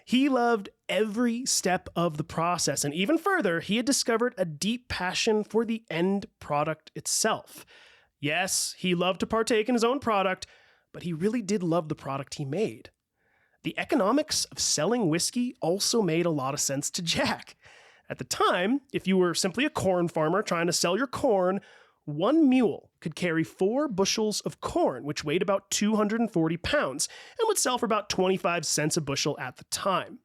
He loved every step of the process, and even further, he had discovered a deep passion for the end product itself. Yes, he loved to partake in his own product, but he really did love the product he made. The economics of selling whiskey also made a lot of sense to Jack. At the time, if you were simply a corn farmer trying to sell your corn, one mule could carry 4 bushels of corn, which weighed about 240 pounds, and would sell for about 25 cents a bushel at the time.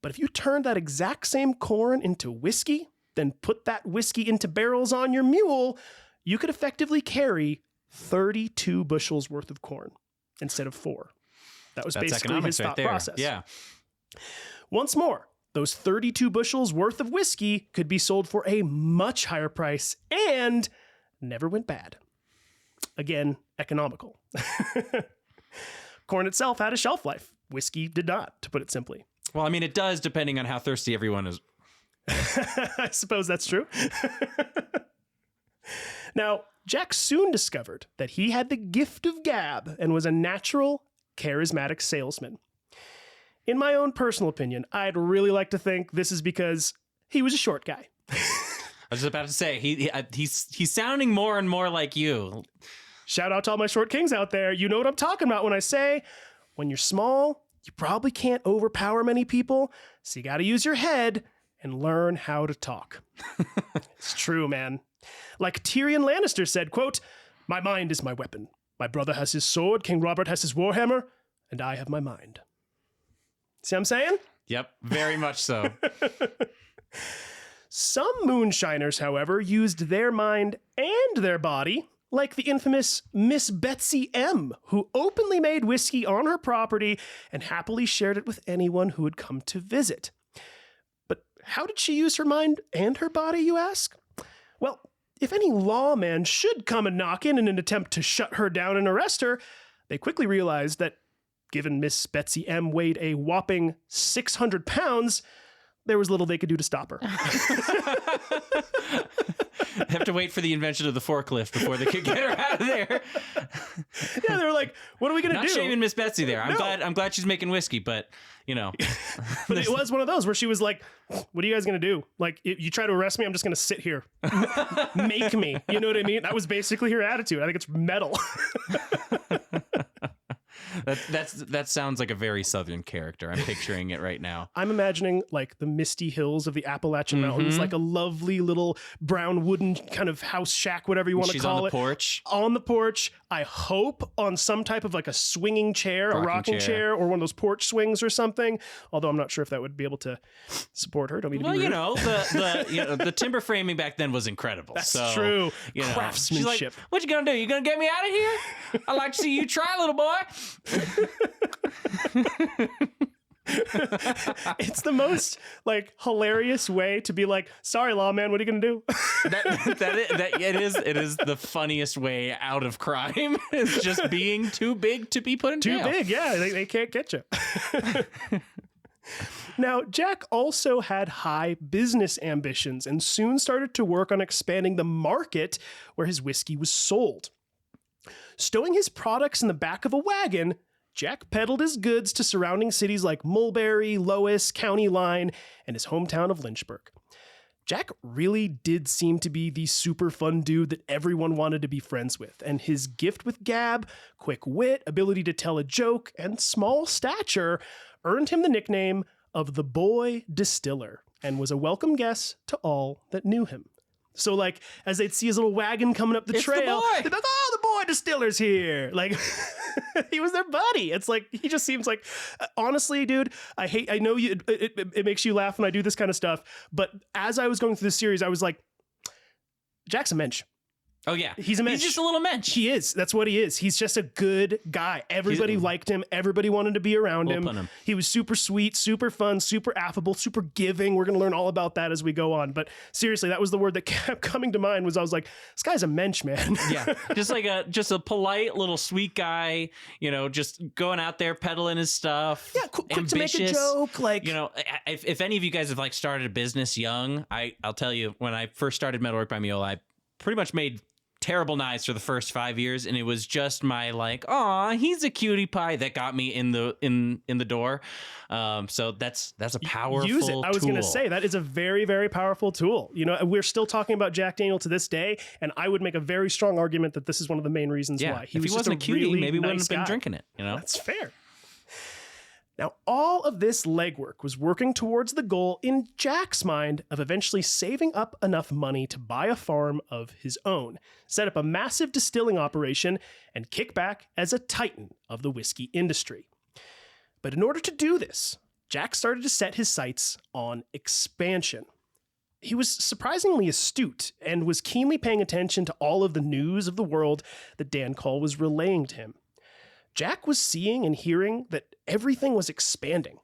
But if you turned that exact same corn into whiskey, then put that whiskey into barrels on your mule, you could effectively carry 32 bushels worth of corn instead of 4. That's basically his thought process. Yeah. Once more, those 32 bushels worth of whiskey could be sold for a much higher price and never went bad. Again, economical. Corn itself had a shelf life. Whiskey did not, to put it simply. Well, I mean, it does depending on how thirsty everyone is. I suppose that's true. Now, Jack soon discovered that he had the gift of gab and was a natural, charismatic salesman. In my own personal opinion, I'd really like to think this is because he was a short guy. I was just about to say, he's sounding more and more like you. Shout out to all my short kings out there. You know what I'm talking about when I say, when you're small, you probably can't overpower many people, so you got to use your head and learn how to talk. It's true, man. Like Tyrion Lannister said, quote, "My mind is my weapon. My brother has his sword, King Robert has his warhammer, and I have my mind." See what I'm saying? Yep, very much so. Some moonshiners, however, used their mind and their body, like the infamous Miss Betsy M., who openly made whiskey on her property and happily shared it with anyone who would come to visit. But how did she use her mind and her body, you ask? Well, if any lawman should come and knock in an attempt to shut her down and arrest her, they quickly realized that given Miss Betsy M. weighed a whopping 600 pounds, there was little they could do to stop her. They have to wait for the invention of the forklift before they could get her out of there. Yeah, they were like, what are we going to do? Not shaming Miss Betsy there. No. I'm glad she's making whiskey, but, you know. But it was one of those where she was like, what are you guys going to do? Like, if you try to arrest me, I'm just going to sit here. Make me. You know what I mean? That was basically her attitude. I think it's metal. That sounds like a very Southern character. I'm picturing it right now. I'm imagining like the misty hills of the Appalachian Mountains, like a lovely little brown wooden kind of house shack, whatever you want to call it. She's on the porch. On the porch, I hope on some type of like a swinging chair, a rocking chair, or one of those porch swings or something. Although I'm not sure if that would be able to support her. Don't mean to be rude. The timber framing back then was incredible. That's so, true. Craftsmanship. She's like, what you gonna do? You gonna get me out of here? I'd like to see you try, little boy. It's the most like hilarious way to be like, sorry, lawman, what are you gonna do? It is the funniest way out of crime. It's just being too big to be put in jail. Too big, yeah. They can't get you. Now, Jack also had high business ambitions and soon started to work on expanding the market where his whiskey was sold. Stowing his products in the back of a wagon, Jack peddled his goods to surrounding cities like Mulberry, Lois, County Line, and his hometown of Lynchburg. Jack really did seem to be the super fun dude that everyone wanted to be friends with, and his gift with gab, quick wit, ability to tell a joke, and small stature earned him the nickname of the Boy Distiller, and was a welcome guest to all that knew him. So, like, as they'd see his little wagon coming up the trail, they'd be like, oh, the Boy Distiller's here. Like, he was their buddy. It's like, he just seems like, honestly, dude, I know you, it makes you laugh when I do this kind of stuff, but as I was going through this series, I was like, Jack's a mensch. Oh, yeah. He's a mensch. He's just a little mensch. He is. That's what he is. He's just a good guy. Everybody liked him. Everybody wanted to be around him. He was super sweet, super fun, super affable, super giving. We're going to learn all about that as we go on. But seriously, that was the word that kept coming to mind was I was like, this guy's a mensch, man. Yeah. Just a polite little sweet guy, just going out there peddling his stuff. Yeah. Quick to make a joke. Like, if any of you guys have like started a business young, I'll tell you, when I first started Metalwork by Mule, I pretty much made terrible knives for the first 5 years, and it was just my like, aw, he's a cutie pie that got me in the door. So that's a powerful use it. I was going to say that is a very, very powerful tool. We're still talking about Jack Daniel to this day, and I would make a very strong argument that this is one of the main reasons why. If he wasn't a cutie, really maybe we wouldn't nice have been guy. drinking it. That's fair. Now, all of this legwork was working towards the goal in Jack's mind of eventually saving up enough money to buy a farm of his own, set up a massive distilling operation, and kick back as a titan of the whiskey industry. But in order to do this, Jack started to set his sights on expansion. He was surprisingly astute and was keenly paying attention to all of the news of the world that Dan Call was relaying to him. Jack was seeing and hearing that everything was expanding.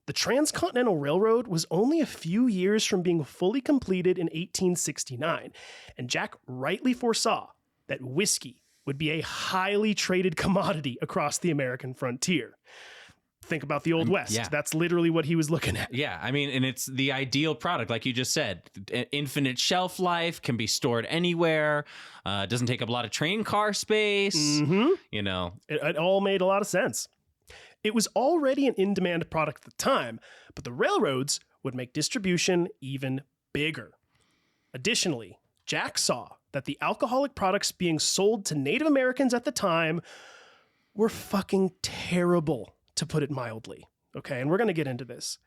The Transcontinental Railroad was only a few years from being fully completed in 1869, and Jack rightly foresaw that whiskey would be a highly traded commodity across the American frontier. Think about the Old West. Yeah. That's literally what he was looking at. Yeah, I mean, and it's the ideal product, like you just said. Infinite shelf life, can be stored anywhere, doesn't take up a lot of train car space, It all made a lot of sense. It was already an in-demand product at the time, but the railroads would make distribution even bigger. Additionally, Jack saw that the alcoholic products being sold to Native Americans at the time were fucking terrible, to put it mildly. Okay, and we're going to get into this.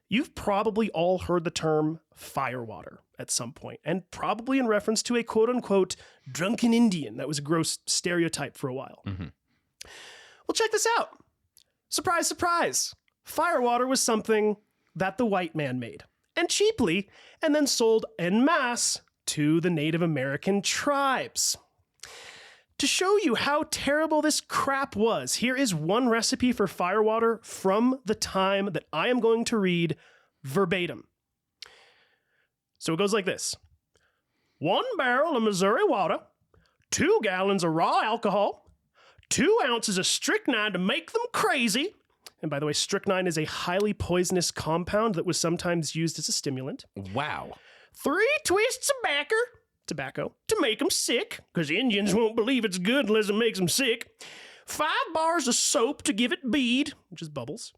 You've probably all heard the term firewater at some point, and probably in reference to a quote-unquote drunken Indian that was a gross stereotype for a while. Mm-hmm. Well, check this out. Surprise, surprise. Firewater was something that the white man made, and cheaply, and then sold en masse to the Native American tribes. To show you how terrible this crap was, here is one recipe for firewater from the time that I am going to read verbatim. So it goes like this. 1 barrel of Missouri water, 2 gallons of raw alcohol, 2 ounces of strychnine to make them crazy. And by the way, strychnine is a highly poisonous compound that was sometimes used as a stimulant. Wow. 3 twists of tobacco to make them sick, because Indians won't believe it's good unless it makes them sick. 5 bars of soap to give it bead, which is bubbles.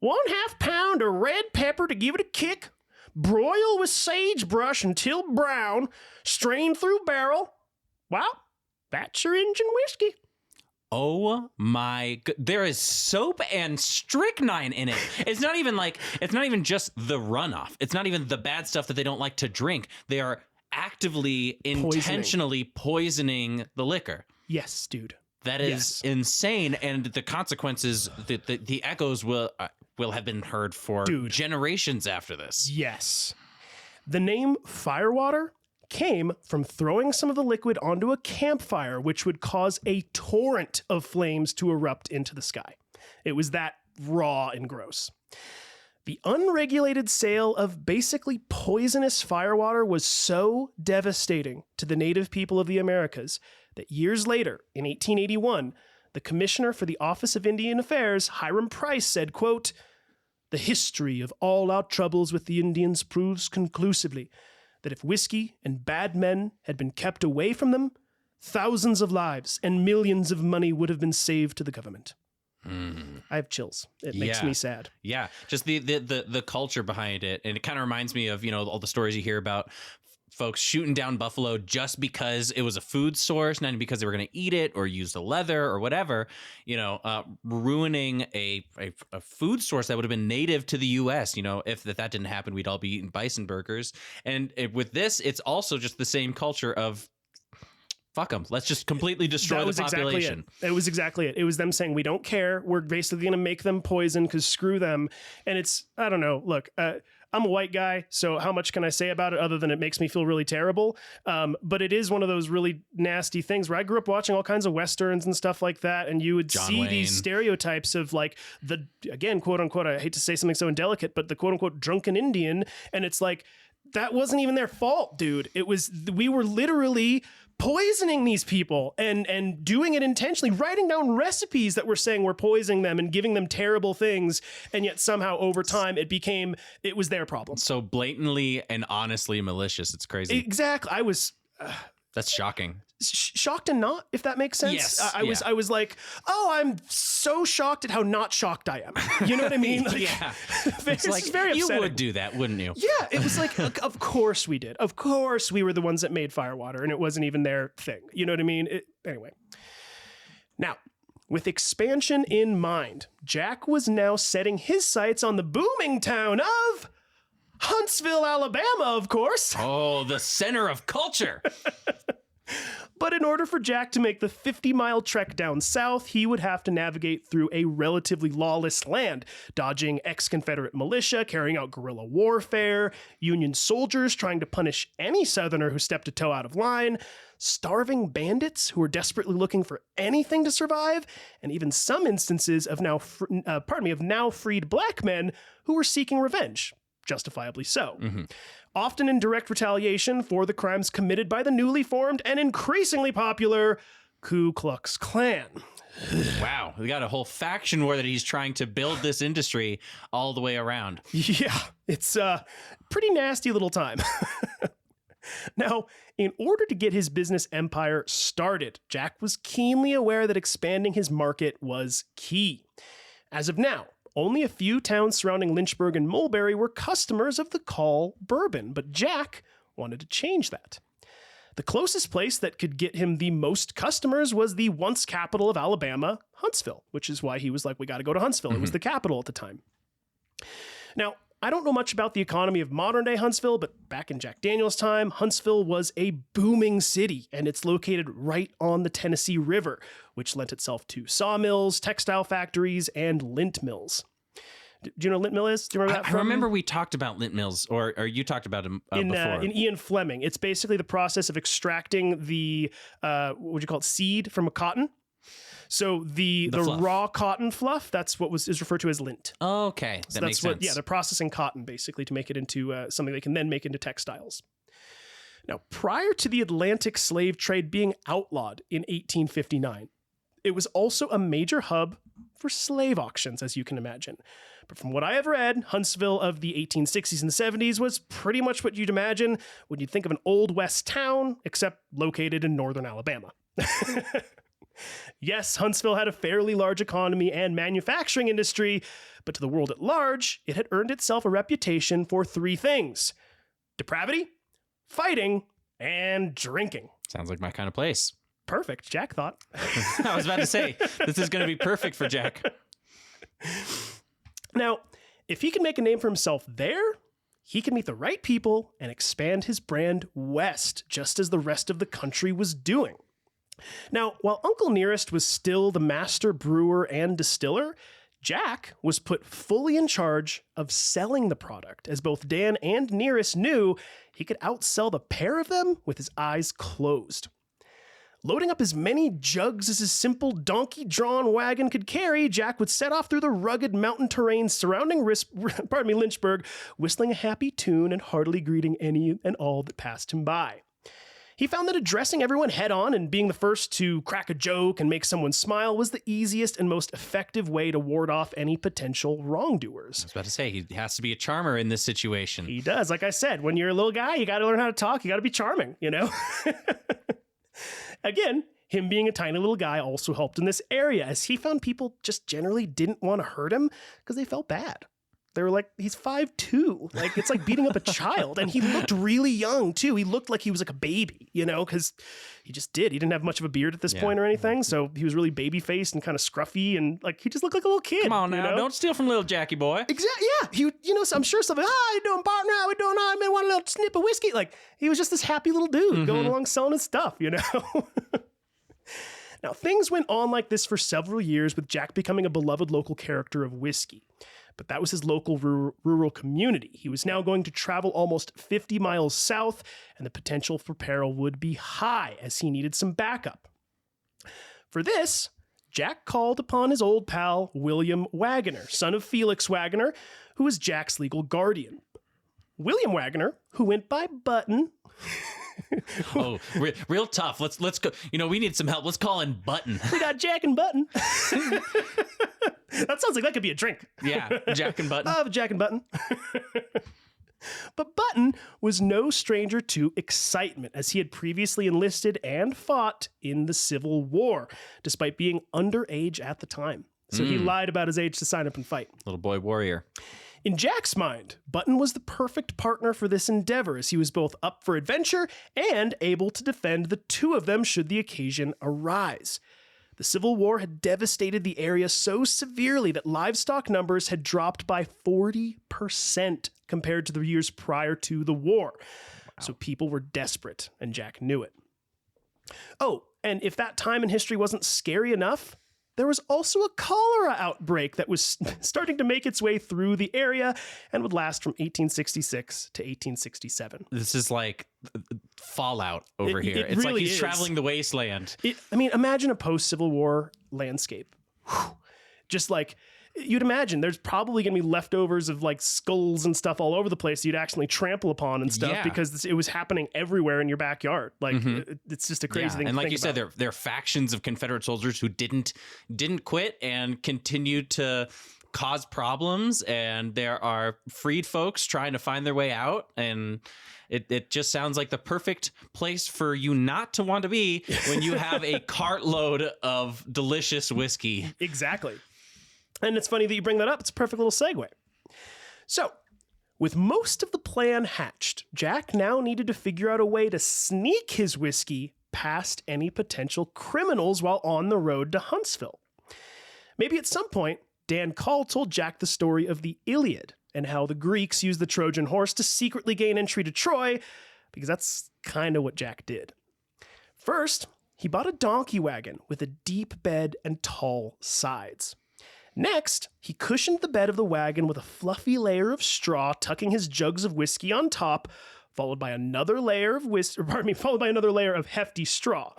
1/2 pound of red pepper to give it a kick. Broil with sagebrush until brown. Strain through barrel. Well, that's your Injun whiskey. Oh my god, there is soap and strychnine in it. It's not even just the runoff. It's not even the bad stuff that they don't like to drink. They are actively, intentionally poisoning the liquor. Yes, dude. That is insane, and the consequences, the echoes will have been heard for generations after this. Yes. The name Firewater came from throwing some of the liquid onto a campfire, which would cause a torrent of flames to erupt into the sky. It was that raw and gross. The unregulated sale of basically poisonous firewater was so devastating to the native people of the Americas that years later, in 1881, the commissioner for the Office of Indian Affairs, Hiram Price, said, quote, "The history of all our troubles with the Indians proves conclusively that if whiskey and bad men had been kept away from them, thousands of lives and millions of money would have been saved to the government." I have chills. It makes me sad. Yeah, just the culture behind it, and it kind of reminds me of all the stories you hear about folks shooting down buffalo just because it was a food source, not because they were going to eat it or use the leather or whatever. Ruining a food source that would have been native to the U.S. If that didn't happen, we'd all be eating bison burgers. And with this, it's also just the same culture of fuck them. Let's just completely destroy the population. It was exactly it. It was them saying, we don't care. We're basically going to make them poison because screw them. And it's, I don't know. Look, I'm a white guy, so how much can I say about it other than it makes me feel really terrible? But it is one of those really nasty things where I grew up watching all kinds of Westerns and stuff like that. And you would see these stereotypes of like again, quote unquote, I hate to say something so indelicate, but the quote unquote drunken Indian. And it's like, that wasn't even their fault, dude. We were literally poisoning these people and doing it intentionally, writing down recipes that were saying we're poisoning them and giving them terrible things. And yet somehow over time it was their problem. So blatantly and honestly malicious. It's crazy. Exactly. I was... That's shocking. Shocked and not, if that makes sense. Yes. I was like, oh, I'm so shocked at how not shocked I am. You know what I mean? Like, yeah. It's like, very upsetting. You would do that, wouldn't you? Yeah. It was like, of course we did. Of course we were the ones that made firewater and it wasn't even their thing. You know what I mean? Anyway. Now, with expansion in mind, Jack was now setting his sights on the booming town of Huntsville, Alabama, of course. Oh, the center of culture. But in order for Jack to make the 50-mile trek down south, he would have to navigate through a relatively lawless land, dodging ex-Confederate militia, carrying out guerrilla warfare, Union soldiers trying to punish any Southerner who stepped a toe out of line, starving bandits who were desperately looking for anything to survive, and even some instances of now freed black men who were seeking revenge. Justifiably so. Mm-hmm. Often in direct retaliation for the crimes committed by the newly formed and increasingly popular Ku Klux Klan. Wow, we got a whole faction war that he's trying to build this industry all the way around. Yeah, it's a pretty nasty little time. Now, in order to get his business empire started, Jack was keenly aware that expanding his market was key. As of now, only a few towns surrounding Lynchburg and Mulberry were customers of the Call bourbon, but Jack wanted to change that. The closest place that could get him the most customers was the once capital of Alabama, Huntsville, which is why he was like, we got to go to Huntsville. It was the capital at the time. Now, I don't know much about the economy of modern day Huntsville, but back in Jack Daniels' time, Huntsville was a booming city, and it's located right on the Tennessee River, which lent itself to sawmills, textile factories, and lint mills. Do you know what lint mill is? Do you remember that? I remember we talked about lint mills, or you talked about them before. In Ian Fleming. It's basically the process of extracting the, what would you call it, seed from a cotton. So the raw cotton fluff, that's what is referred to as lint. Okay, that makes sense. Yeah, they're processing cotton basically to make it into something they can then make into textiles. Now, prior to the Atlantic slave trade being outlawed in 1859, it was also a major hub for slave auctions, as you can imagine. But from what I have read, Huntsville of the 1860s and 70s was pretty much what you'd imagine when you think of an old west town, except located in northern Alabama. Yes, Huntsville had a fairly large economy and manufacturing industry, but to the world at large, it had earned itself a reputation for three things: depravity, fighting, and drinking. Sounds like my kind of place. perfect, Jack thought. I was about to say, this is going to be perfect for Jack. Now, if he can make a name for himself there, he can meet the right people and expand his brand west, just as the rest of the country was doing. Now, while Uncle Nearest was still the master brewer and distiller, Jack was put fully in charge of selling the product, as both Dan and Nearest knew he could outsell the pair of them with his eyes closed. Loading up as many jugs as his simple donkey-drawn wagon could carry, Jack would set off through the rugged mountain terrain surrounding Lynchburg, whistling a happy tune and heartily greeting any and all that passed him by. He found that addressing everyone head-on and being the first to crack a joke and make someone smile was the easiest and most effective way to ward off any potential wrongdoers. I was about to say, he has to be a charmer in this situation. He does. Like I said, when you're a little guy, you got to learn how to talk. You got to be charming, you know? Again, him being a tiny little guy also helped in this area, as he found people just generally didn't want to hurt him because they felt bad. They were like, he's 5'2". Like, it's like beating up a child. And he looked really young, too. He looked like he was like a baby, you know, because he just did. He didn't have much of a beard at this point or anything. So he was really baby-faced and kind of scruffy. And, like, he just looked like a little kid. Come on now. You know? Don't steal from little Jackie boy. Exactly. Yeah. He, you know, so I'm sure something, how you doing, partner? How we doing? I man, want a little snip of whiskey. Like, he was just this happy little dude going along selling his stuff, you know? Now, things went on like this for several years, with Jack becoming a beloved local character of whiskey. But that was his local rural community. He was now going to travel almost 50 miles south, and the potential for peril would be high, as he needed some backup. For this, Jack called upon his old pal, William Wagoner, son of Felix Wagoner, who was Jack's legal guardian. William Wagoner, who went by Button... Oh, real tough. Let's go. You know, we need some help. Let's call in Button. We got Jack and Button. That sounds like that could be a drink. Yeah, Jack and Button. Jack and Button. But Button was no stranger to excitement, as he had previously enlisted and fought in the Civil War, despite being underage at the time. So he lied about his age to sign up and fight. Little boy warrior. In Jack's mind, Button was the perfect partner for this endeavor, as he was both up for adventure and able to defend the two of them should the occasion arise. The Civil War had devastated the area so severely that livestock numbers had dropped by 40% compared to the years prior to the war. Wow. So people were desperate, and Jack knew it. Oh, and if that time in history wasn't scary enough, there was also a cholera outbreak that was starting to make its way through the area and would last from 1866 to 1867. This is like Fallout over here. It's really like he's is. traveling the wasteland. I mean, imagine a post-Civil War landscape. Just like, you'd imagine there's probably going to be leftovers of like skulls and stuff all over the place you'd actually trample upon and stuff because it was happening everywhere in your backyard. Like, it's just a crazy thing. And to like think you said, about. there are factions of Confederate soldiers who didn't quit and continued to cause problems, and there are freed folks trying to find their way out, and it just sounds like the perfect place for you not to want to be when you have a cartload of delicious whiskey. Exactly. And it's funny that you bring that up. It's a perfect little segue. So, with most of the plan hatched, Jack now needed to figure out a way to sneak his whiskey past any potential criminals while on the road to Huntsville. Maybe at some point, Dan Call told Jack the story of the Iliad and how the Greeks used the Trojan horse to secretly gain entry to Troy, because that's kind of what Jack did. First, he bought a donkey wagon with a deep bed and tall sides. Next, he cushioned the bed of the wagon with a fluffy layer of straw, tucking his jugs of whiskey on top, followed by another layer of hefty straw.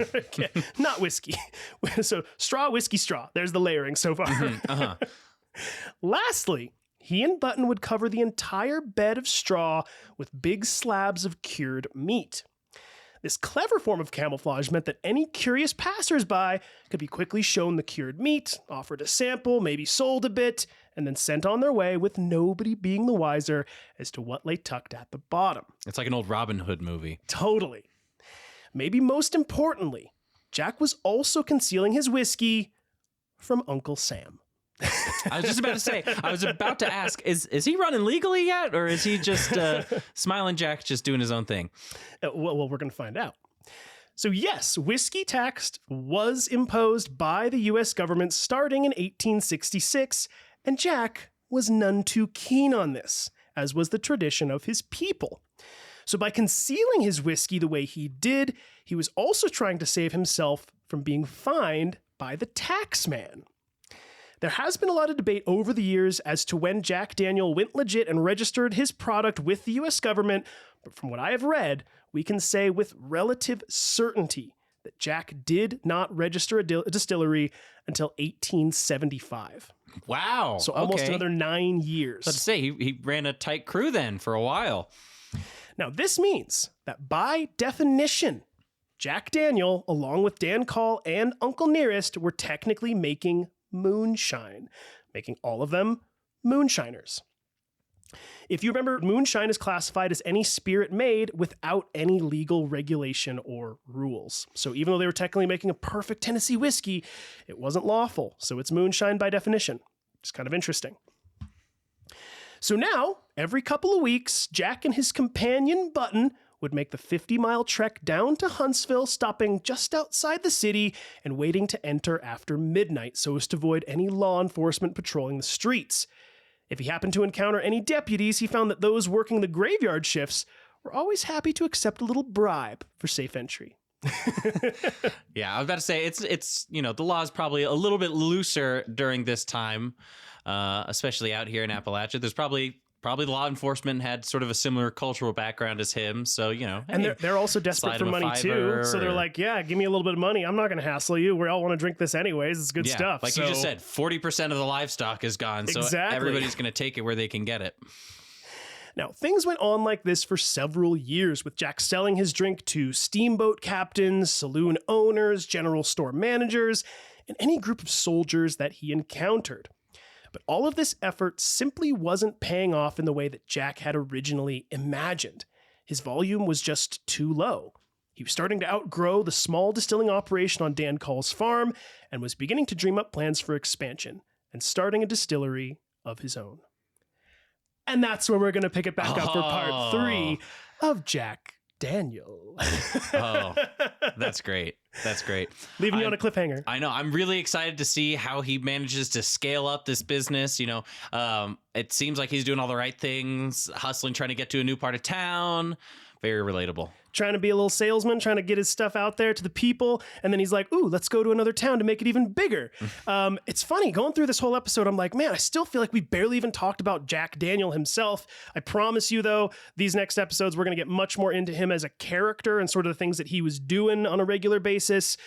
Okay, not whiskey. So straw, whiskey, straw. There's the layering so far. Lastly, he and Button would cover the entire bed of straw with big slabs of cured meat. This clever form of camouflage meant that any curious passersby could be quickly shown the cured meat, offered a sample, maybe sold a bit, and then sent on their way with nobody being the wiser as to what lay tucked at the bottom. It's like an old Robin Hood movie. Totally. Maybe most importantly, Jack was also concealing his whiskey from Uncle Sam. I was about to ask, is he running legally yet, or is he just Smiling Jack just doing his own thing? Well, we're going to find out. So yes, whiskey tax was imposed by the US government starting in 1866, and Jack was none too keen on this, as was the tradition of his people. So by concealing his whiskey the way he did, he was also trying to save himself from being fined by the taxman. There has been a lot of debate over the years as to when Jack Daniel went legit and registered his product with the US government, but from what I have read, we can say with relative certainty that Jack did not register a distillery until 1875. Wow. So almost another 9 years. Let's say he ran a tight crew then for a while. Now, this means that by definition, Jack Daniel, along with Dan Call and Uncle Nearest, were technically making moonshine, making all of them moonshiners. If you remember, moonshine is classified as any spirit made without any legal regulation or rules. So even though they were technically making a perfect Tennessee whiskey, it wasn't lawful. So it's moonshine by definition. It's kind of interesting. So now, every couple of weeks, Jack and his companion Button would make the 50-mile trek down to Huntsville, stopping just outside the city and waiting to enter after midnight so as to avoid any law enforcement patrolling the streets. If he happened to encounter any deputies, he found that those working the graveyard shifts were always happy to accept a little bribe for safe entry. Yeah, I was about to say it's the law is probably a little bit looser during this time, especially out here in Appalachia. There's probably law enforcement had sort of a similar cultural background as him, so and they're also desperate for money too. So they're like, yeah, give me a little bit of money. I'm not going to hassle you. We all want to drink this anyways. It's good stuff. Like you just said, 40% of the livestock is gone, so everybody's going to take it where they can get it. Now, things went on like this for several years, with Jack selling his drink to steamboat captains, saloon owners, general store managers, and any group of soldiers that he encountered. But all of this effort simply wasn't paying off in the way that Jack had originally imagined. His volume was just too low. He was starting to outgrow the small distilling operation on Dan Call's farm and was beginning to dream up plans for expansion and starting a distillery of his own. And that's where we're going to pick it back up for part 3 of Jack Daniel. Oh, that's great. That's great. Leaving you on a cliffhanger. I know. I'm really excited to see how he manages to scale up this business. It seems like he's doing all the right things, hustling, trying to get to a new part of town. Very relatable. Trying to be a little salesman, trying to get his stuff out there to the people. And then he's like, ooh, let's go to another town to make it even bigger. It's funny, going through this whole episode, I'm like, man, I still feel like we barely even talked about Jack Daniel himself. I promise you, though, these next episodes, we're going to get much more into him as a character and sort of the things that he was doing on a regular basis.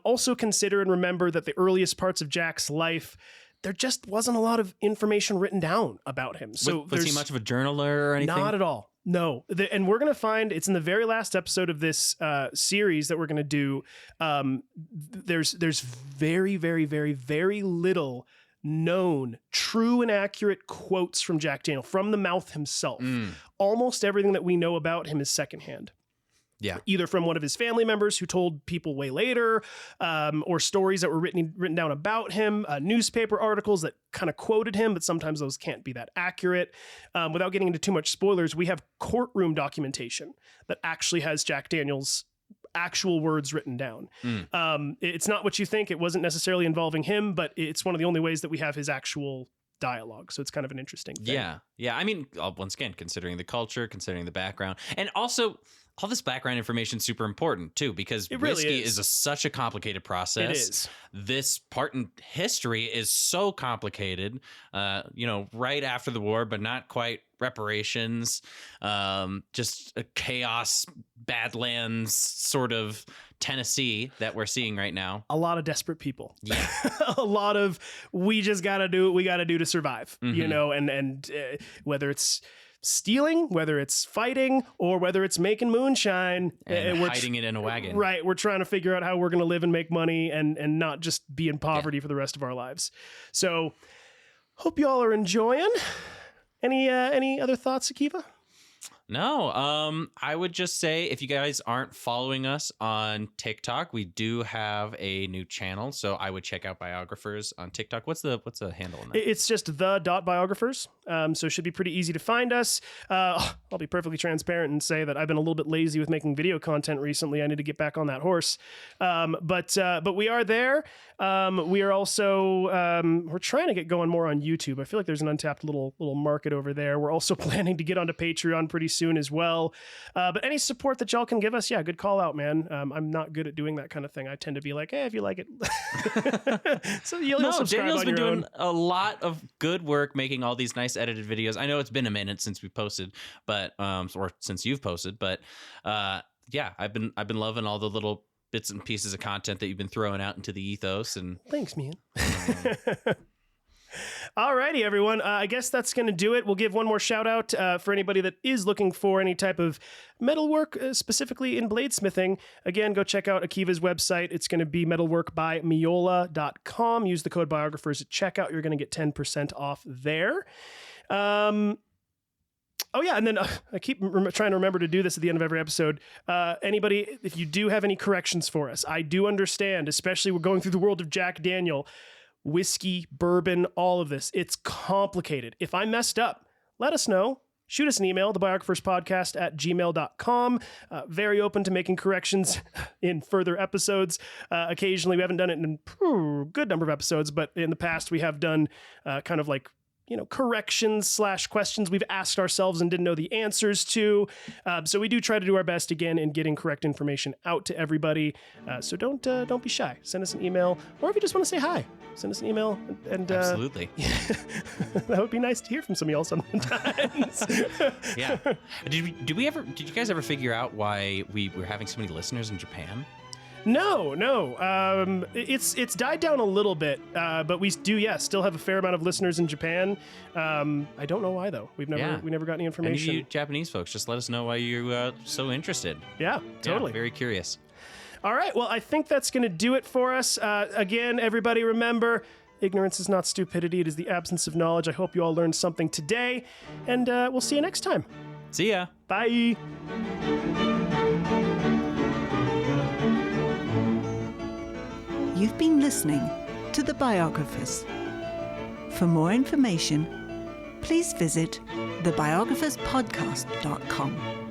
Also consider and remember that the earliest parts of Jack's life, there just wasn't a lot of information written down about him. So was he much of a journaler or anything? Not at all. No. And we're going to find, it's in the very last episode of this series that we're going to do. There's very, very, very, very little known true and accurate quotes from Jack Daniel, from the mouth himself. Almost everything that we know about him is secondhand. Yeah. Either from one of his family members who told people way later, or stories that were written down about him, newspaper articles that kind of quoted him, but sometimes those can't be that accurate. Without getting into too much spoilers, we have courtroom documentation that actually has Jack Daniel's actual words written down. It's not what you think. It wasn't necessarily involving him, but it's one of the only ways that we have his actual dialogue. So it's kind of an interesting thing. Yeah. I mean, once again, considering the culture, considering the background, and also all this background information is super important too, because whiskey is such a complicated process. It is. This part in history is so complicated, right after the war, but not quite reparations, just a chaos, Badlands sort of Tennessee that we're seeing right now. A lot of desperate people. Yeah. A lot of, we just got to do what we got to do to survive, and whether it's stealing, whether it's fighting, or whether it's making moonshine and hiding it in a wagon. Right. We're trying to figure out how we're going to live and make money and not just be in poverty for the rest of our lives. So hope you all are enjoying. Any other thoughts, Akiva? No, I would just say if you guys aren't following us on TikTok, we do have a new channel. So I would check out Biographers on TikTok. What's the handle on that? It's just the.biographers. So it should be pretty easy to find us. I'll be perfectly transparent and say that I've been a little bit lazy with making video content recently. I need to get back on that horse. But we are there. We are also we're trying to get going more on YouTube. I feel like there's an untapped little market over there. We're also planning to get onto Patreon pretty soon as well. But any support that y'all can give us, yeah, good call out, man. I'm not good at doing that kind of thing. I tend to be like, hey, if you like it. So you'll subscribe Daniel's on been your doing own. a lot of good work making all these nice edited videos. I know it's been a minute since we posted, but or since you've posted, but yeah, I've been loving all the little bits and pieces of content that you've been throwing out into the ethos. And Thanks, man. Alrighty, everyone. I guess that's going to do it. We'll give one more shout out for anybody that is looking for any type of metalwork, specifically in bladesmithing. Again, go check out Akiva's website. It's going to be metalworkbymiola.com. Use the code biographers at checkout. You're going to get 10% off there. Oh yeah, and then I keep trying to remember to do this at the end of every episode. Anybody, if you do have any corrections for us, I do understand, especially we're going through the world of Jack Daniel, whiskey, bourbon, all of this. It's complicated. If I messed up, let us know. Shoot us an email, thebiographerspodcast@gmail.com. Very open to making corrections in further episodes. Occasionally, we haven't done it in a good number of episodes, but in the past, we have done kind of like, corrections / questions we've asked ourselves and didn't know the answers to. So we do try to do our best again in getting correct information out to everybody. So don't be shy. Send us an email, or if you just want to say hi, send us an email. And absolutely, that would be nice to hear from some of y'all sometimes. Yeah. Did you guys ever figure out why we were having so many listeners in Japan? No. It's died down a little bit, but we do, still have a fair amount of listeners in Japan. I don't know why though. We never got any information. Any of you Japanese folks, just let us know why you're so interested. Yeah, totally. Yeah, very curious. All right. Well, I think that's going to do it for us. Again, everybody remember, ignorance is not stupidity. It is the absence of knowledge. I hope you all learned something today, and we'll see you next time. See ya. Bye. You've been listening to The Biographers. For more information, please visit thebiographerspodcast.com.